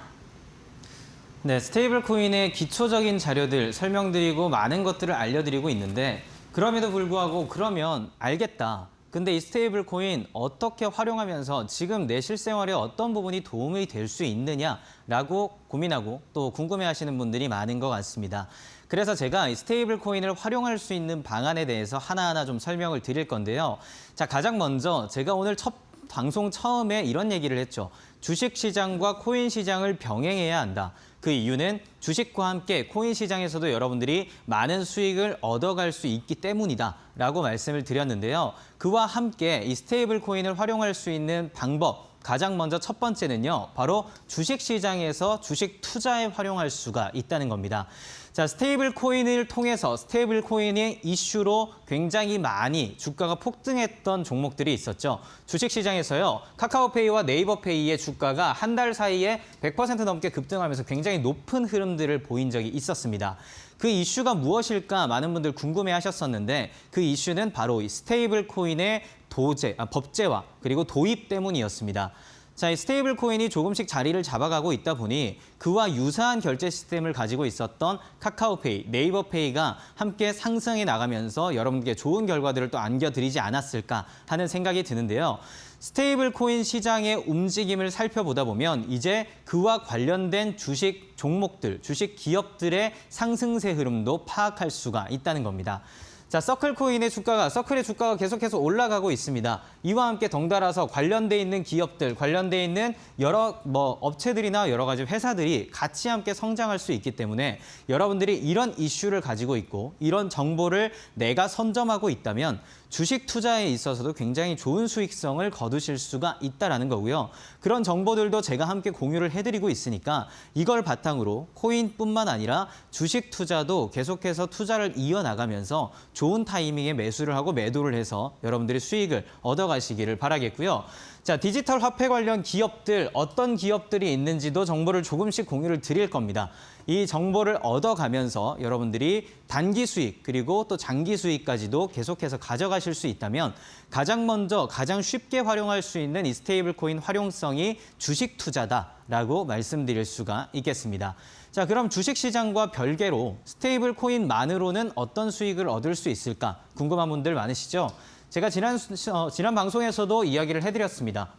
네, 스테이블 코인의 기초적인 자료들 설명드리고 많은 것들을 알려드리고 있는데 그럼에도 불구하고 그러면 알겠다. 근데 이 스테이블 코인 어떻게 활용하면서 지금 내 실생활에 어떤 부분이 도움이 될 수 있느냐라고 고민하고 또 궁금해하시는 분들이 많은 것 같습니다. 그래서 제가 이 스테이블 코인을 활용할 수 있는 방안에 대해서 하나하나 좀 설명을 드릴 건데요. 자, 가장 먼저 제가 오늘 방송 처음에 이런 얘기를 했죠. 주식 시장과 코인 시장을 병행해야 한다. 그 이유는 주식과 함께 코인 시장에서도 여러분들이 많은 수익을 얻어갈 수 있기 때문이다라고 말씀을 드렸는데요. 그와 함께 이 스테이블 코인을 활용할 수 있는 방법, 가장 먼저 첫 번째는요. 바로 주식 시장에서 주식 투자에 활용할 수가 있다는 겁니다. 자, 스테이블 코인을 통해서 스테이블 코인의 이슈로 굉장히 많이 주가가 폭등했던 종목들이 있었죠. 주식 시장에서요. 카카오페이와 네이버페이의 주가가 한 달 사이에 100% 넘게 급등하면서 굉장히 높은 흐름들을 보인 적이 있었습니다. 그 이슈가 무엇일까 많은 분들 궁금해하셨었는데 그 이슈는 바로 이 스테이블 코인의 법제화 그리고 도입 때문이었습니다. 자, 이 스테이블 코인이 조금씩 자리를 잡아가고 있다 보니 그와 유사한 결제 시스템을 가지고 있었던 카카오페이, 네이버페이가 함께 상승해 나가면서 여러분께 좋은 결과들을 또 안겨드리지 않았을까 하는 생각이 드는데요. 스테이블 코인 시장의 움직임을 살펴보다 보면 이제 그와 관련된 주식 종목들, 주식 기업들의 상승세 흐름도 파악할 수가 있다는 겁니다. 자, 서클의 주가가 계속해서 올라가고 있습니다. 이와 함께 덩달아서 관련돼 있는 기업들, 관련돼 있는 여러 업체들이나 여러 가지 회사들이 같이 함께 성장할 수 있기 때문에 여러분들이 이런 이슈를 가지고 있고 이런 정보를 내가 선점하고 있다면 주식 투자에 있어서도 굉장히 좋은 수익성을 거두실 수가 있다는 거고요. 그런 정보들도 제가 함께 공유를 해드리고 있으니까 이걸 바탕으로 코인뿐만 아니라 주식 투자도 계속해서 투자를 이어나가면서 좋은 타이밍에 매수를 하고 매도를 해서 여러분들이 수익을 얻어가시기를 바라겠고요. 자, 디지털 화폐 관련 기업들, 어떤 기업들이 있는지도 정보를 조금씩 공유를 드릴 겁니다. 이 정보를 얻어가면서 여러분들이 단기 수익 그리고 또 장기 수익까지도 계속해서 가져가실 수 있다면 가장 먼저 가장 쉽게 활용할 수 있는 이 스테이블 코인 활용성이 주식 투자다라고 말씀드릴 수가 있겠습니다. 자, 그럼 주식 시장과 별개로 스테이블 코인만으로는 어떤 수익을 얻을 수 있을까 궁금한 분들 많으시죠? 제가 지난 방송에서도 이야기를 해드렸습니다.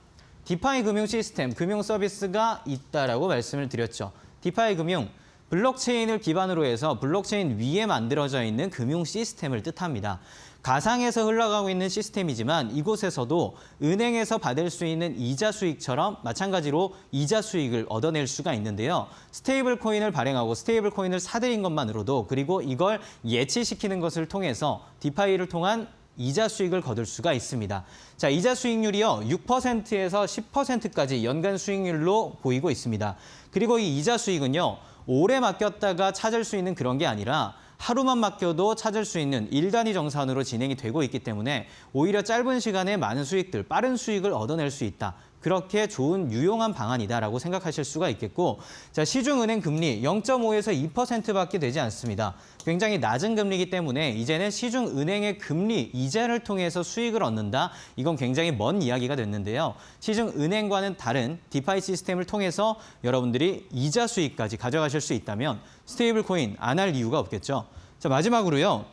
디파이 금융 시스템, 금융 서비스가 있다라고 말씀을 드렸죠. 디파이 금융, 블록체인을 기반으로 해서 블록체인 위에 만들어져 있는 금융 시스템을 뜻합니다. 가상에서 흘러가고 있는 시스템이지만 이곳에서도 은행에서 받을 수 있는 이자 수익처럼 마찬가지로 이자 수익을 얻어낼 수가 있는데요. 스테이블 코인을 발행하고 스테이블 코인을 사들인 것만으로도 그리고 이걸 예치시키는 것을 통해서 디파이를 통한 이자 수익을 거둘 수가 있습니다. 자, 이자 수익률이요. 6%에서 10%까지 연간 수익률로 보이고 있습니다. 그리고 이 이자 수익은요. 오래 맡겼다가 찾을 수 있는 그런 게 아니라 하루만 맡겨도 찾을 수 있는 일단위 정산으로 진행이 되고 있기 때문에 오히려 짧은 시간에 많은 수익들, 빠른 수익을 얻어낼 수 있다. 그렇게 좋은 유용한 방안이다라고 생각하실 수가 있겠고, 자, 시중은행 금리 0.5에서 2%밖에 되지 않습니다. 굉장히 낮은 금리이기 때문에 이제는 시중은행의 금리 이자를 통해서 수익을 얻는다. 이건 굉장히 먼 이야기가 됐는데요. 시중은행과는 다른 디파이 시스템을 통해서 여러분들이 이자 수익까지 가져가실 수 있다면 스테이블 코인 안 할 이유가 없겠죠. 자, 마지막으로요.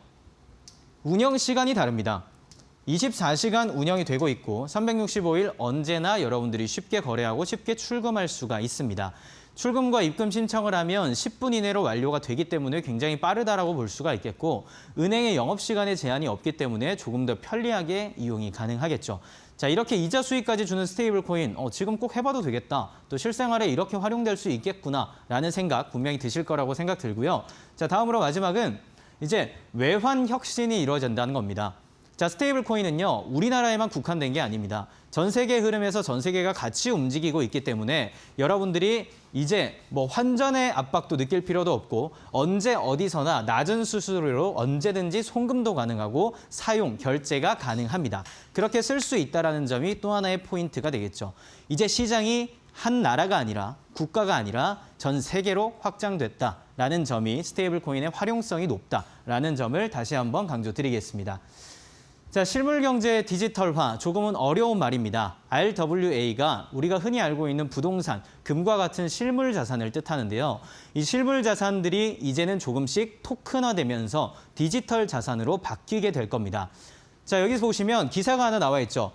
운영 시간이 다릅니다. 24시간 운영이 되고 있고 365일 언제나 여러분들이 쉽게 거래하고 쉽게 출금할 수가 있습니다. 출금과 입금 신청을 하면 10분 이내로 완료가 되기 때문에 굉장히 빠르다라고 볼 수가 있겠고, 은행의 영업시간에 제한이 없기 때문에 조금 더 편리하게 이용이 가능하겠죠. 자, 이렇게 이자 수익까지 주는 스테이블 코인, 지금 꼭 해봐도 되겠다. 또 실생활에 이렇게 활용될 수 있겠구나라는 생각 분명히 드실 거라고 생각 들고요. 자, 다음으로 마지막은 이제 외환 혁신이 이루어진다는 겁니다. 자, 스테이블 코인은요, 우리나라에만 국한된 게 아닙니다. 전 세계 흐름에서 전 세계가 같이 움직이고 있기 때문에 여러분들이 이제 뭐 환전의 압박도 느낄 필요도 없고 언제 어디서나 낮은 수수료로 언제든지 송금도 가능하고 사용, 결제가 가능합니다. 그렇게 쓸 수 있다는 점이 또 하나의 포인트가 되겠죠. 이제 시장이 한 나라가 아니라 국가가 아니라 전 세계로 확장됐다라는 점이 스테이블 코인의 활용성이 높다라는 점을 다시 한번 강조드리겠습니다. 자, 실물 경제의 디지털화, 조금은 어려운 말입니다. RWA가 우리가 흔히 알고 있는 부동산, 금과 같은 실물 자산을 뜻하는데요. 이 실물 자산들이 이제는 조금씩 토큰화되면서 디지털 자산으로 바뀌게 될 겁니다. 자, 여기서 보시면 기사가 하나 나와 있죠.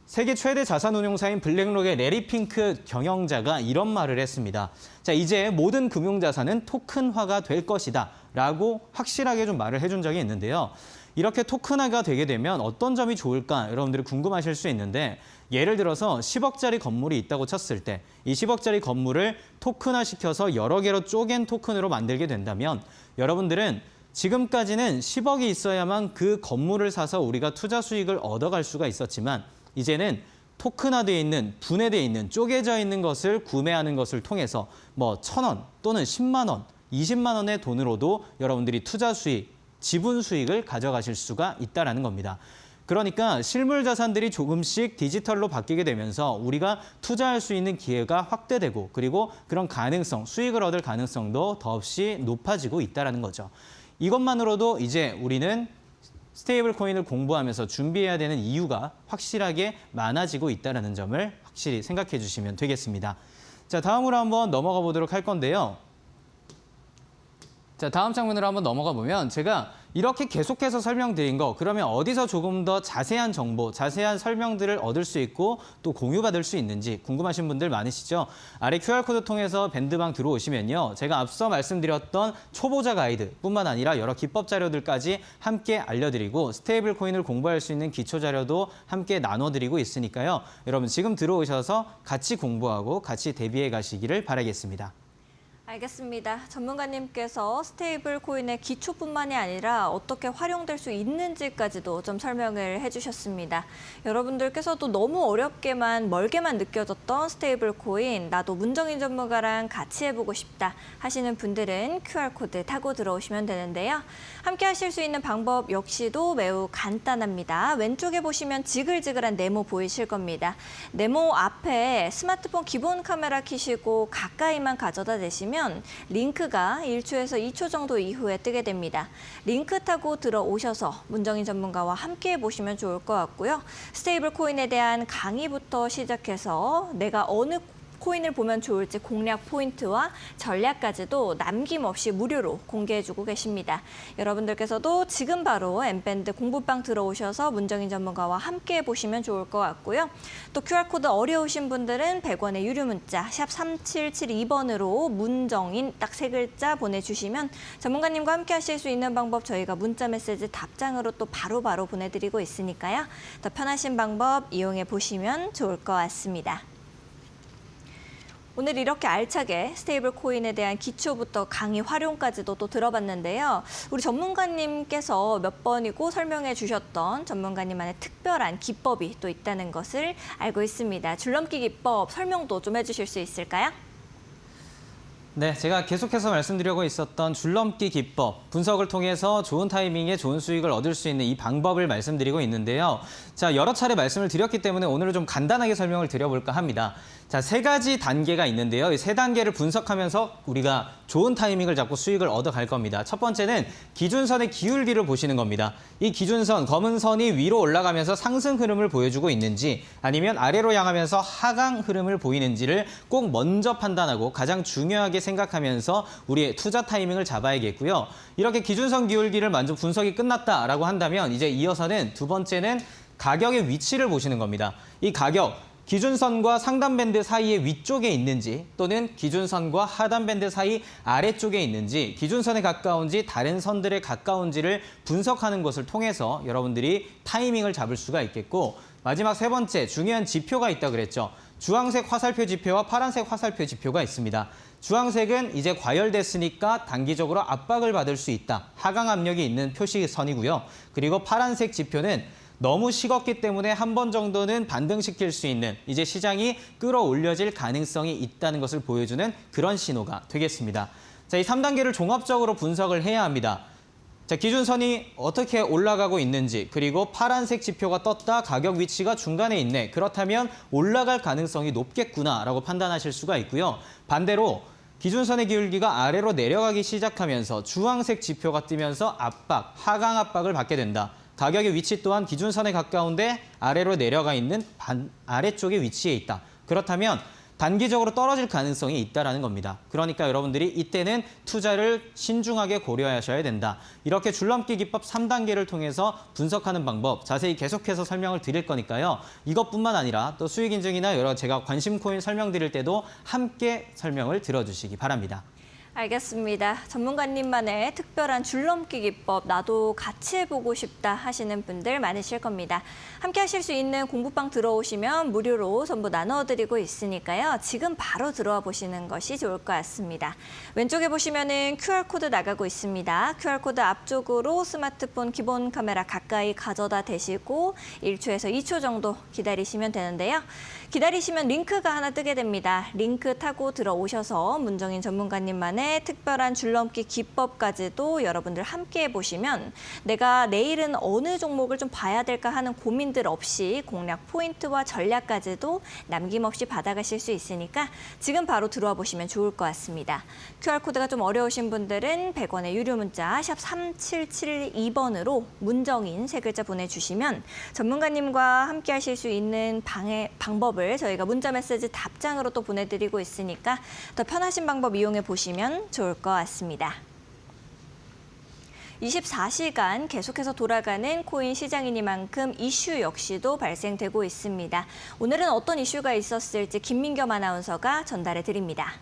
세계 최대 자산운용사인 블랙록의 레리 핑크 경영자가 이런 말을 했습니다. 자, 이제 모든 금융자산은 토큰화가 될 것이다 라고 확실하게 좀 말을 해준 적이 있는데요. 이렇게 토큰화가 되게 되면 어떤 점이 좋을까 여러분들이 궁금하실 수 있는데, 예를 들어서 10억짜리 건물이 있다고 쳤을 때 이 10억짜리 건물을 토큰화시켜서 여러 개로 쪼갠 토큰으로 만들게 된다면 여러분들은 지금까지는 10억이 있어야만 그 건물을 사서 우리가 투자 수익을 얻어갈 수가 있었지만 이제는 토큰화되어 있는, 분해되어 있는, 쪼개져 있는 것을 구매하는 것을 통해서 뭐 1,000원 또는 10만 원, 20만 원의 돈으로도 여러분들이 투자 수익, 지분 수익을 가져가실 수가 있다는 겁니다. 그러니까 실물 자산들이 조금씩 디지털로 바뀌게 되면서 우리가 투자할 수 있는 기회가 확대되고, 그리고 그런 가능성, 수익을 얻을 가능성도 더없이 높아지고 있다는 거죠. 이것만으로도 이제 우리는 스테이블 코인을 공부하면서 준비해야 되는 이유가 확실하게 많아지고 있다는 점을 확실히 생각해 주시면 되겠습니다. 자, 다음으로 한번 넘어가 보도록 할 건데요. 자, 다음 장면으로 한번 넘어가 보면 제가 이렇게 계속해서 설명드린 거, 그러면 어디서 조금 더 자세한 정보, 자세한 설명들을 얻을 수 있고 또 공유받을 수 있는지 궁금하신 분들 많으시죠? 아래 QR코드 통해서 밴드방 들어오시면요. 제가 앞서 말씀드렸던 초보자 가이드뿐만 아니라 여러 기법 자료들까지 함께 알려드리고 스테이블 코인을 공부할 수 있는 기초 자료도 함께 나눠드리고 있으니까요. 여러분 지금 들어오셔서 같이 공부하고 같이 대비해 가시기를 바라겠습니다. 알겠습니다. 전문가님께서 스테이블 코인의 기초뿐만이 아니라 어떻게 활용될 수 있는지까지도 좀 설명을 해주셨습니다. 여러분들께서도 너무 어렵게만 멀게만 느껴졌던 스테이블 코인, 나도 문정인 전문가랑 같이 해보고 싶다 하시는 분들은 QR코드 타고 들어오시면 되는데요. 함께 하실 수 있는 방법 역시도 매우 간단합니다. 왼쪽에 보시면 지글지글한 네모 보이실 겁니다. 네모 앞에 스마트폰 기본 카메라 켜시고 가까이만 가져다 대시면 링크가 1초에서 2초 정도 이후에 뜨게 됩니다. 링크 타고 들어오셔서 문정인 전문가와 함께 해보시면 좋을 것 같고요. 스테이블 코인에 대한 강의부터 시작해서 내가 어느 코인을 보면 좋을지 공략 포인트와 전략까지도 남김없이 무료로 공개해주고 계십니다. 여러분들께서도 지금 바로 엠밴드 공부방 들어오셔서 문정인 전문가와 함께 해보시면 좋을 것 같고요. 또 QR코드 어려우신 분들은 100원의 유료 문자 샵 3772번으로 문정인 딱 3글자 보내주시면 전문가님과 함께 하실 수 있는 방법 저희가 문자 메시지 답장으로 또 바로바로 보내드리고 있으니까요. 더 편하신 방법 이용해 보시면 좋을 것 같습니다. 오늘 이렇게 알차게 스테이블 코인에 대한 기초부터 강의 활용까지도 또 들어봤는데요. 우리 전문가님께서 몇 번이고 설명해 주셨던 전문가님만의 특별한 기법이 또 있다는 것을 알고 있습니다. 줄넘기 기법 설명도 좀 해주실 수 있을까요? 네, 제가 계속해서 말씀드리고 있었던 줄넘기 기법, 분석을 통해서 좋은 타이밍에 좋은 수익을 얻을 수 있는 이 방법을 말씀드리고 있는데요. 자, 여러 차례 말씀을 드렸기 때문에 오늘은 좀 간단하게 설명을 드려볼까 합니다. 자, 3가지 단계가 있는데요. 이 3단계를 분석하면서 우리가 좋은 타이밍을 잡고 수익을 얻어갈 겁니다. 첫 번째는 기준선의 기울기를 보시는 겁니다. 이 기준선, 검은 선이 위로 올라가면서 상승 흐름을 보여주고 있는지 아니면 아래로 향하면서 하강 흐름을 보이는지를 꼭 먼저 판단하고 가장 중요하게 생각하면서 우리의 투자 타이밍을 잡아야겠고요. 이렇게 기준선 기울기를 먼저 분석이 끝났다라고 한다면 이제 이어서는 두 번째는 가격의 위치를 보시는 겁니다. 이 가격, 기준선과 상단밴드 사이의 위쪽에 있는지 또는 기준선과 하단밴드 사이 아래쪽에 있는지 기준선에 가까운지 다른 선들에 가까운지를 분석하는 것을 통해서 여러분들이 타이밍을 잡을 수가 있겠고 마지막 3번째 중요한 지표가 있다고 그랬죠. 주황색 화살표 지표와 파란색 화살표 지표가 있습니다. 주황색은 이제 과열됐으니까 단기적으로 압박을 받을 수 있다. 하강 압력이 있는 표시선이고요. 그리고 파란색 지표는 너무 식었기 때문에 한 번 정도는 반등시킬 수 있는 이제 시장이 끌어올려질 가능성이 있다는 것을 보여주는 그런 신호가 되겠습니다. 자, 이 3단계를 종합적으로 분석을 해야 합니다. 자, 기준선이 어떻게 올라가고 있는지 그리고 파란색 지표가 떴다 가격 위치가 중간에 있네. 그렇다면 올라갈 가능성이 높겠구나라고 판단하실 수가 있고요. 반대로 기준선의 기울기가 아래로 내려가기 시작하면서 주황색 지표가 뜨면서 압박, 하강 압박을 받게 된다. 가격의 위치 또한 기준선에 가까운데 아래로 내려가 있는 아래쪽에 위치해 있다. 그렇다면 단기적으로 떨어질 가능성이 있다는 겁니다. 그러니까 여러분들이 이때는 투자를 신중하게 고려하셔야 된다. 이렇게 줄넘기 기법 3단계를 통해서 분석하는 방법 자세히 계속해서 설명을 드릴 거니까요. 이것뿐만 아니라 또 수익 인증이나 여러 제가 관심 코인 설명드릴 때도 함께 설명을 들어주시기 바랍니다. 알겠습니다. 전문가님만의 특별한 줄넘기 기법 나도 같이 해보고 싶다 하시는 분들 많으실 겁니다. 함께 하실 수 있는 공부방 들어오시면 무료로 전부 나눠드리고 있으니까요. 지금 바로 들어와 보시는 것이 좋을 것 같습니다. 왼쪽에 보시면은 QR코드 나가고 있습니다. QR코드 앞쪽으로 스마트폰 기본 카메라 가까이 가져다 대시고 1초에서 2초 정도 기다리시면 되는데요. 기다리시면 링크가 하나 뜨게 됩니다. 링크 타고 들어오셔서 문정인 전문가님만의 특별한 줄넘기 기법까지도 여러분들 함께 해보시면 내가 내일은 어느 종목을 좀 봐야 될까 하는 고민들 없이 공략 포인트와 전략까지도 남김없이 받아가실 수 있으니까 지금 바로 들어와 보시면 좋을 것 같습니다. QR코드가 좀 어려우신 분들은 100원의 유료 문자 샵 3772번으로 문정인 3글자 보내주시면 전문가님과 함께 하실 수 있는 방법을 저희가 문자 메시지 답장으로 또 보내드리고 있으니까 더 편하신 방법 이용해 보시면 좋을 것 같습니다. 24시간 계속해서 돌아가는 코인 시장이니만큼 이슈 역시도 발생되고 있습니다. 오늘은 어떤 이슈가 있었을지 김민겸 아나운서가 전달해 드립니다.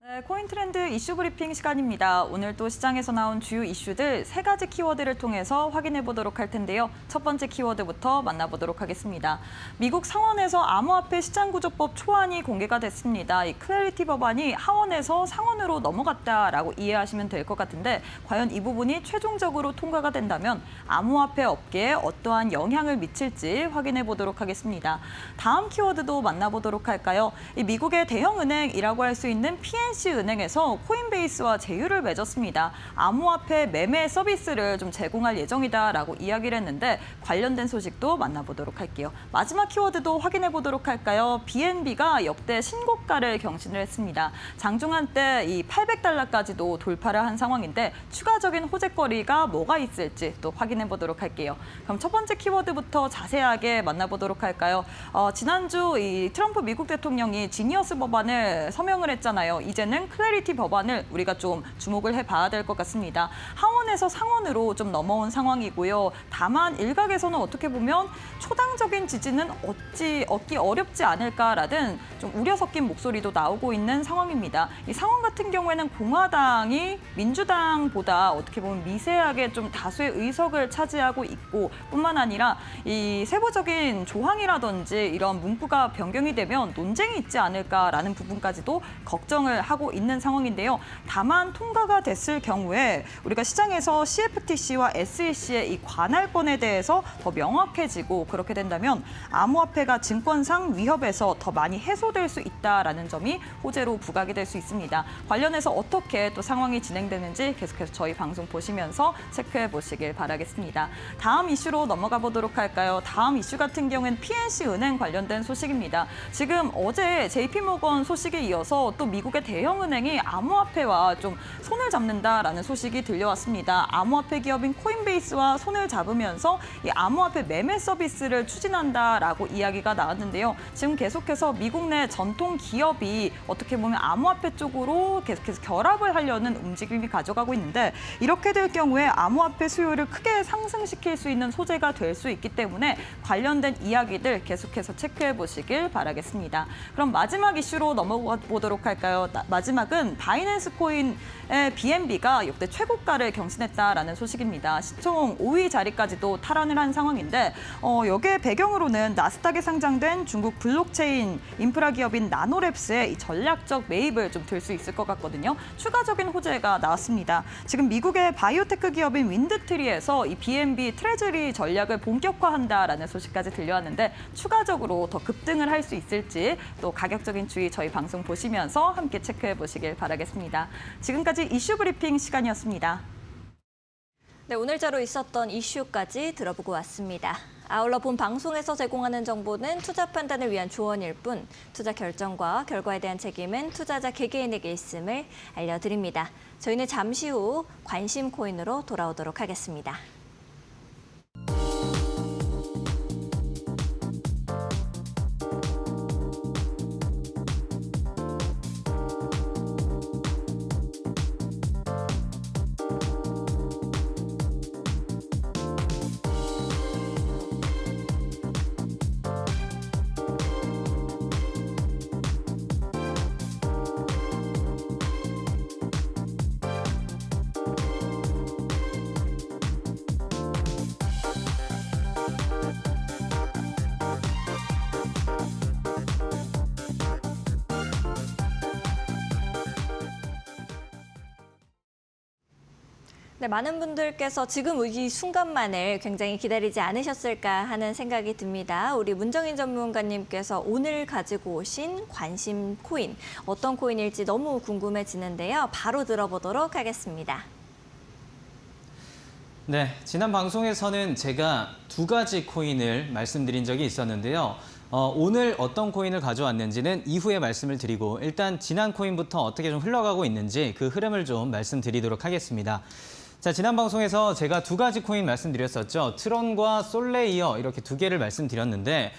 네, 코인 트렌드 이슈 브리핑 시간입니다. 오늘 또 시장에서 나온 주요 이슈들 3가지 키워드를 통해서 확인해 보도록 할 텐데요. 첫 번째 키워드부터 만나보도록 하겠습니다. 미국 상원에서 암호화폐 시장구조법 초안이 공개가 됐습니다. 이 클래리티 법안이 하원에서 상원으로 넘어갔다라고 이해하시면 될 것 같은데 과연 이 부분이 최종적으로 통과가 된다면 암호화폐 업계에 어떠한 영향을 미칠지 확인해 보도록 하겠습니다. 다음 키워드도 만나보도록 할까요? 이 미국의 대형은행이라고 할 수 있는 PNC 은행에서 코인베이스와 제휴를 맺었습니다. 암호화폐 매매 서비스를 좀 제공할 예정이다라고 이야기를 했는데 관련된 소식도 만나보도록 할게요. 마지막 키워드도 확인해 보도록 할까요? BNB가 역대 신고가를 경신을 했습니다. 장중한 때 이 800달러까지도 돌파를 한 상황인데 추가적인 호재거리가 뭐가 있을지 또 확인해 보도록 할게요. 그럼 첫 번째 키워드부터 자세하게 만나보도록 할까요? 지난주 이 트럼프 미국 대통령이 지니어스 법안을 서명을 했잖아요. 이제는 클래리티 법안을 우리가 좀 주목을 해봐야 될 것 같습니다. 하원에서 상원으로 좀 넘어온 상황이고요. 다만 일각에서는 어떻게 보면 초당적인 지지는 얻기 어렵지 않을까라는 좀 우려 섞인 목소리도 나오고 있는 상황입니다. 이 상원 같은 경우에는 공화당이 민주당보다 어떻게 보면 미세하게 좀 다수의 의석을 차지하고 있고 뿐만 아니라 이 세부적인 조항이라든지 이런 문구가 변경이 되면 논쟁이 있지 않을까라는 부분까지도 걱정을 하고 하고 있는 상황인데요. 다만 통과가 됐을 경우에 우리가 시장에서 CFTC와 SEC의 이 관할권에 대해서 더 명확해지고 그렇게 된다면 암호화폐가 증권상 위협에서 더 많이 해소될 수 있다라는 점이 호재로 부각이 될 수 있습니다. 관련해서 어떻게 또 상황이 진행되는지 계속해서 저희 방송 보시면서 체크해 보시길 바라겠습니다. 다음 이슈로 넘어가 보도록 할까요? 다음 이슈 같은 경우엔 PNC은행 관련된 소식입니다. 지금 어제 JP모건 소식에 이어서 또 미국의 대형은행이 암호화폐와 좀 손을 잡는다라는 소식이 들려왔습니다. 암호화폐 기업인 코인베이스와 손을 잡으면서 이 암호화폐 매매 서비스를 추진한다라고 이야기가 나왔는데요. 지금 계속해서 미국 내 전통 기업이 어떻게 보면 암호화폐 쪽으로 계속해서 결합을 하려는 움직임이 가져가고 있는데 이렇게 될 경우에 암호화폐 수요를 크게 상승시킬 수 있는 소재가 될 수 있기 때문에 관련된 이야기들 계속해서 체크해 보시길 바라겠습니다. 그럼 마지막 이슈로 넘어가 보도록 할까요? 마지막은 바이낸스 코인의 BNB가 역대 최고가를 경신했다라는 소식입니다. 시총 5위 자리까지도 탈환을 한 상황인데 여기에 배경으로는 나스닥에 상장된 중국 블록체인 인프라 기업인 나노랩스의 이 전략적 매입을 좀 들 수 있을 것 같거든요. 추가적인 호재가 나왔습니다. 지금 미국의 바이오테크 기업인 윈드트리에서 이 BNB 트레저리 전략을 본격화한다라는 소식까지 들려왔는데 추가적으로 더 급등을 할 수 있을지 또 가격적인 주의 저희 방송 보시면서 함께 체크해 보시길 바라겠습니다. 지금까지 이슈 브리핑 시간이었습니다. 네, 오늘자로 있었던 이슈까지 들어보고 왔습니다. 아울러 본 방송에서 제공하는 정보는 투자 판단을 위한 조언일 뿐 투자 결정과 결과에 대한 책임은 투자자 개개인에게 있음을 알려드립니다. 저희는 잠시 후 관심 코인으로 돌아오도록 하겠습니다. 네, 많은 분들께서 지금 이 순간만을 굉장히 기다리지 않으셨을까 하는 생각이 듭니다. 우리 문정인 전문가님께서 오늘 가지고 오신 관심 코인, 어떤 코인일지 너무 궁금해지는데요. 바로 들어보도록 하겠습니다. 네, 지난 방송에서는 제가 두 가지 코인을 말씀드린 적이 있었는데요. 오늘 어떤 코인을 가져왔는지는 이후에 말씀을 드리고 일단 지난 코인부터 어떻게 좀 흘러가고 있는지 그 흐름을 좀 말씀드리도록 하겠습니다. 자, 지난 방송에서 제가 두 가지 코인 말씀드렸었죠. 트론과 솔레이어 이렇게 두 개를 말씀드렸는데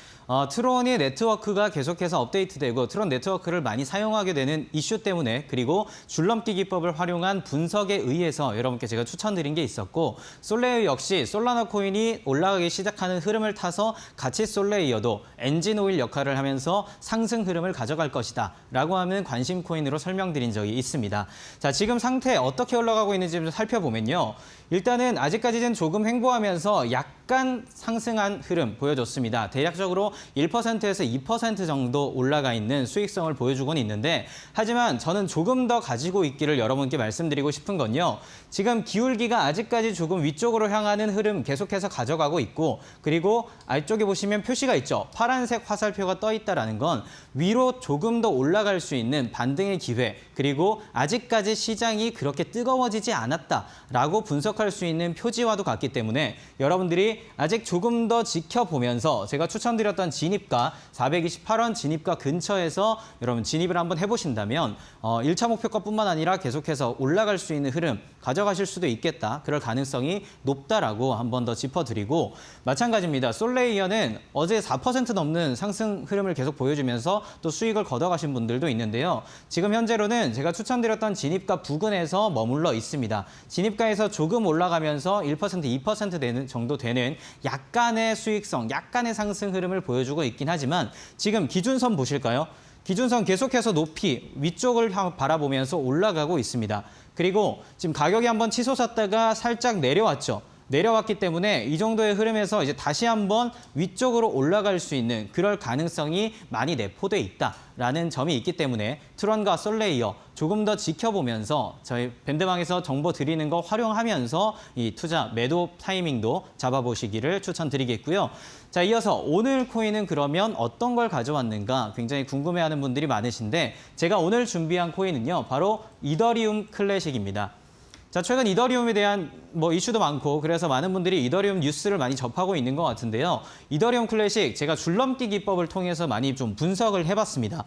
트론의 네트워크가 계속해서 업데이트되고 트론 네트워크를 많이 사용하게 되는 이슈 때문에 그리고 줄넘기 기법을 활용한 분석에 의해서 여러분께 제가 추천드린 게 있었고 솔레이어 역시 솔라나 코인이 올라가기 시작하는 흐름을 타서 같이 솔레이어도 엔진 오일 역할을 하면서 상승 흐름을 가져갈 것이다 라고 하는 관심 코인으로 설명드린 적이 있습니다. 자, 지금 상태 어떻게 올라가고 있는지 좀 살펴보면요. 일단은 아직까지는 조금 횡보하면서 약간 상승한 흐름 보여줬습니다. 대략적으로 1%에서 2% 정도 올라가 있는 수익성을 보여주곤 있는데 하지만 저는 조금 더 가지고 있기를 여러분께 말씀드리고 싶은 건요. 지금 기울기가 아직까지 조금 위쪽으로 향하는 흐름 계속해서 가져가고 있고 그리고 아래쪽에 보시면 표시가 있죠. 파란색 화살표가 떠 있다는 건 위로 조금 더 올라갈 수 있는 반등의 기회 그리고 아직까지 시장이 그렇게 뜨거워지지 않았다라고 분석할 수 있는 표지와도 같기 때문에 여러분들이 아직 조금 더 지켜보면서 제가 추천드렸던 진입가 428원 진입가 근처에서 여러분 진입을 한번 해보신다면 1차 목표가뿐만 아니라 계속해서 올라갈 수 있는 흐름 가져가실 수도 있겠다. 그럴 가능성이 높다라고 한 번 더 짚어드리고 마찬가지입니다. 솔레이어는 어제 4% 넘는 상승 흐름을 계속 보여주면서 또 수익을 걷어가신 분들도 있는데요. 지금 현재로는 제가 추천드렸던 진입가 부근에서 머물러 있습니다. 진입가에서 조금 올라가면서 1%, 2% 정도 되는 약간의 수익성, 약간의 상승 흐름을 보여주고 있긴 하지만 지금 기준선 보실까요? 기준선 계속해서 높이 위쪽을 바라보면서 올라가고 있습니다. 그리고 지금 가격이 한번 치솟았다가 살짝 내려왔죠. 내려왔기 때문에 이 정도의 흐름에서 이제 다시 한번 위쪽으로 올라갈 수 있는 그럴 가능성이 많이 내포돼 있다라는 점이 있기 때문에 트론과 솔레이어 조금 더 지켜보면서 저희 밴드방에서 정보 드리는 거 활용하면서 이 투자 매도 타이밍도 잡아보시기를 추천드리겠고요. 자, 이어서 오늘 코인은 그러면 어떤 걸 가져왔는가 굉장히 궁금해하는 분들이 많으신데 제가 오늘 준비한 코인은요, 바로 이더리움 클래식입니다. 자, 최근 이더리움에 대한 이슈도 많고 그래서 많은 분들이 이더리움 뉴스를 많이 접하고 있는 것 같은데요. 이더리움 클래식 제가 줄넘기 기법을 통해서 많이 좀 분석을 해봤습니다.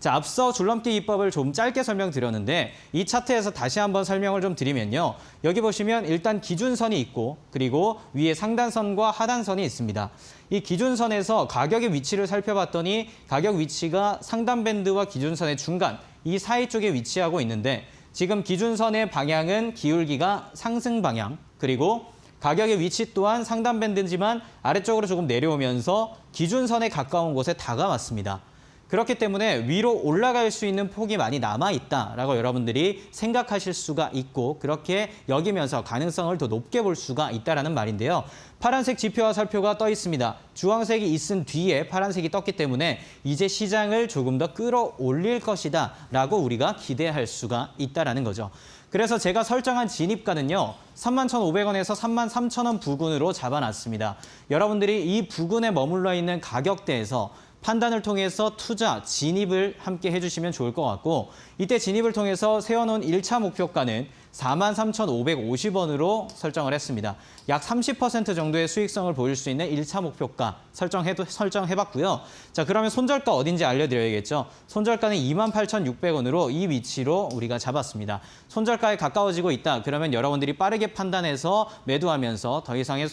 자, 앞서 줄넘기 기법을 좀 짧게 설명드렸는데 이 차트에서 다시 한번 설명을 좀 드리면요. 여기 보시면 일단 기준선이 있고 그리고 위에 상단선과 하단선이 있습니다. 이 기준선에서 가격의 위치를 살펴봤더니 가격 위치가 상단 밴드와 기준선의 중간 이 사이 쪽에 위치하고 있는데 지금 기준선의 방향은 기울기가 상승 방향, 그리고 가격의 위치 또한 상단 밴드지만 아래쪽으로 조금 내려오면서 기준선에 가까운 곳에 다가왔습니다. 그렇기 때문에 위로 올라갈 수 있는 폭이 많이 남아있다라고 여러분들이 생각하실 수가 있고 그렇게 여기면서 가능성을 더 높게 볼 수가 있다는 말인데요. 파란색 지표와 살표가 떠 있습니다. 주황색이 있은 뒤에 파란색이 떴기 때문에 이제 시장을 조금 더 끌어올릴 것이다 라고 우리가 기대할 수가 있다는 거죠. 그래서 제가 설정한 진입가는요. 31,500원에서 33,000원 부근으로 잡아놨습니다. 여러분들이 이 부근에 머물러 있는 가격대에서 판단을 통해서 투자, 진입을 함께 해주시면 좋을 것 같고 이때 진입을 통해서 세워놓은 1차 목표가는 43,550원으로 설정을 했습니다. 약 30% 정도의 수익성을 보일 수 있는 1차 목표가 설정해봤고요. 자, 그러면 손절가 어딘지 알려드려야겠죠. 손절가는 28,600원으로 이 위치로 우리가 잡았습니다. 손절가에 가까워지고 있다. 그러면 여러분들이 빠르게 판단해서 매도하면서 더 이상의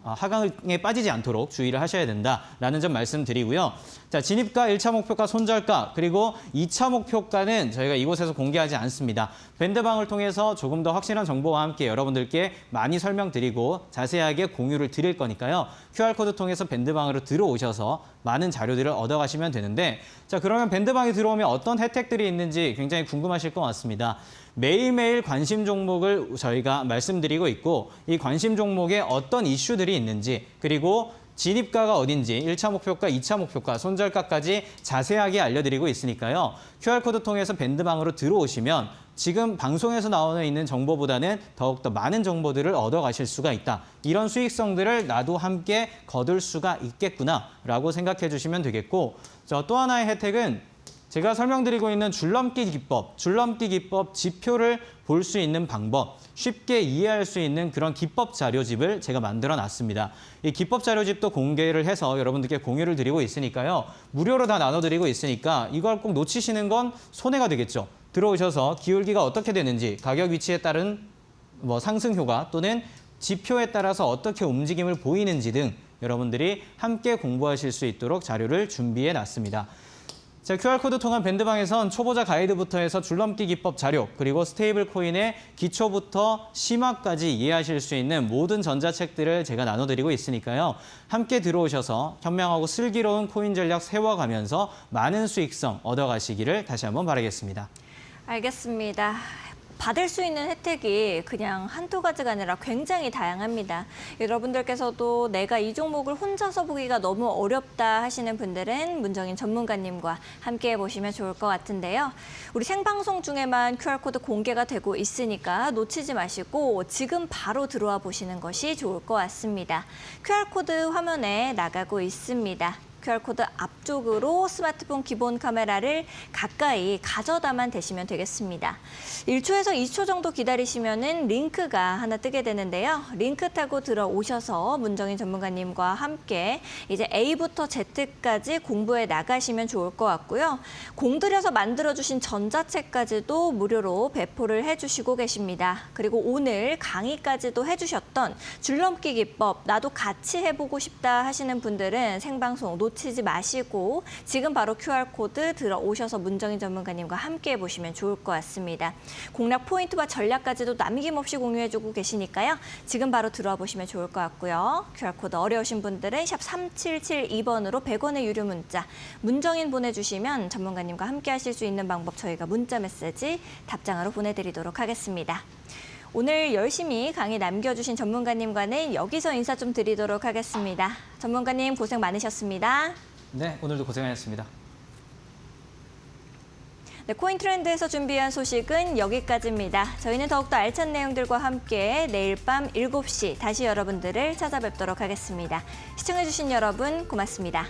하강에 빠지지 않도록 주의를 하셔야 된다라는 점 말씀드리고요. 자, 진입가, 1차 목표가, 손절가, 그리고 2차 목표가는 저희가 이곳에서 공개하지 않습니다. 밴드방을 통해서 조금 더 확실한 정보와 함께 여러분들께 많이 설명드리고 자세하게 공유를 드릴 거니까요. QR코드 통해서 밴드방으로 들어오셔서 많은 자료들을 얻어가시면 되는데 자, 그러면 밴드방에 들어오면 어떤 혜택들이 있는지 굉장히 궁금하실 것 같습니다. 매일매일 관심 종목을 저희가 말씀드리고 있고 이 관심 종목에 어떤 이슈들이 있는지 그리고 진입가가 어딘지 1차 목표가, 2차 목표가, 손절가까지 자세하게 알려드리고 있으니까요. QR코드 통해서 밴드방으로 들어오시면 지금 방송에서 나오는 있는 정보보다는 더욱더 많은 정보들을 얻어가실 수가 있다. 이런 수익성들을 나도 함께 거둘 수가 있겠구나라고 생각해 주시면 되겠고 또 하나의 혜택은 제가 설명드리고 있는 줄넘기 기법 지표를 볼 수 있는 방법, 쉽게 이해할 수 있는 그런 기법 자료집을 제가 만들어 놨습니다. 이 기법 자료집도 공개를 해서 여러분들께 공유를 드리고 있으니까요. 무료로 다 나눠드리고 있으니까 이걸 꼭 놓치시는 건 손해가 되겠죠. 들어오셔서 기울기가 어떻게 되는지, 가격 위치에 따른 상승 효과 또는 지표에 따라서 어떻게 움직임을 보이는지 등 여러분들이 함께 공부하실 수 있도록 자료를 준비해 놨습니다. 자, QR코드 통한 밴드방에선 초보자 가이드부터 해서 줄넘기 기법 자료, 그리고 스테이블 코인의 기초부터 심화까지 이해하실 수 있는 모든 전자책들을 제가 나눠드리고 있으니까요. 함께 들어오셔서 현명하고 슬기로운 코인 전략 세워가면서 많은 수익성 얻어가시기를 다시 한번 바라겠습니다. 알겠습니다. 받을 수 있는 혜택이 그냥 한두 가지가 아니라 굉장히 다양합니다. 여러분들께서도 내가 이 종목을 혼자서 보기가 너무 어렵다 하시는 분들은 문정인 전문가님과 함께 해보시면 좋을 것 같은데요. 우리 생방송 중에만 QR코드 공개가 되고 있으니까 놓치지 마시고 지금 바로 들어와 보시는 것이 좋을 것 같습니다. QR코드 화면에 나가고 있습니다. QR코드 앞쪽으로 스마트폰 기본 카메라를 가까이 가져다만 대시면 되겠습니다. 1초에서 2초 정도 기다리시면은 링크가 하나 뜨게 되는데요. 링크 타고 들어오셔서 문정인 전문가님과 함께 이제 A부터 Z까지 공부해 나가시면 좋을 것 같고요. 공들여서 만들어주신 전자책까지도 무료로 배포를 해주시고 계십니다. 그리고 오늘 강의까지도 해주셨던 줄넘기 기법, 나도 같이 해보고 싶다 하시는 분들은 생방송 놓치지 마시고 지금 바로 QR코드 들어오셔서 문정인 전문가님과 함께 해보시면 좋을 것 같습니다. 공략 포인트와 전략까지도 남김없이 공유해주고 계시니까요. 지금 바로 들어와 보시면 좋을 것 같고요. QR코드 어려우신 분들은 샵 3772번으로 100원의 유료 문자 문정인 보내주시면 전문가님과 함께 하실 수 있는 방법 저희가 문자 메시지 답장으로 보내드리도록 하겠습니다. 오늘 열심히 강의 남겨주신 전문가님과는 여기서 인사 좀 드리도록 하겠습니다. 전문가님 고생 많으셨습니다. 네, 오늘도 고생하셨습니다. 네, 코인트렌드에서 준비한 소식은 여기까지입니다. 저희는 더욱더 알찬 내용들과 함께 내일 밤 7시 다시 여러분들을 찾아뵙도록 하겠습니다. 시청해주신 여러분 고맙습니다.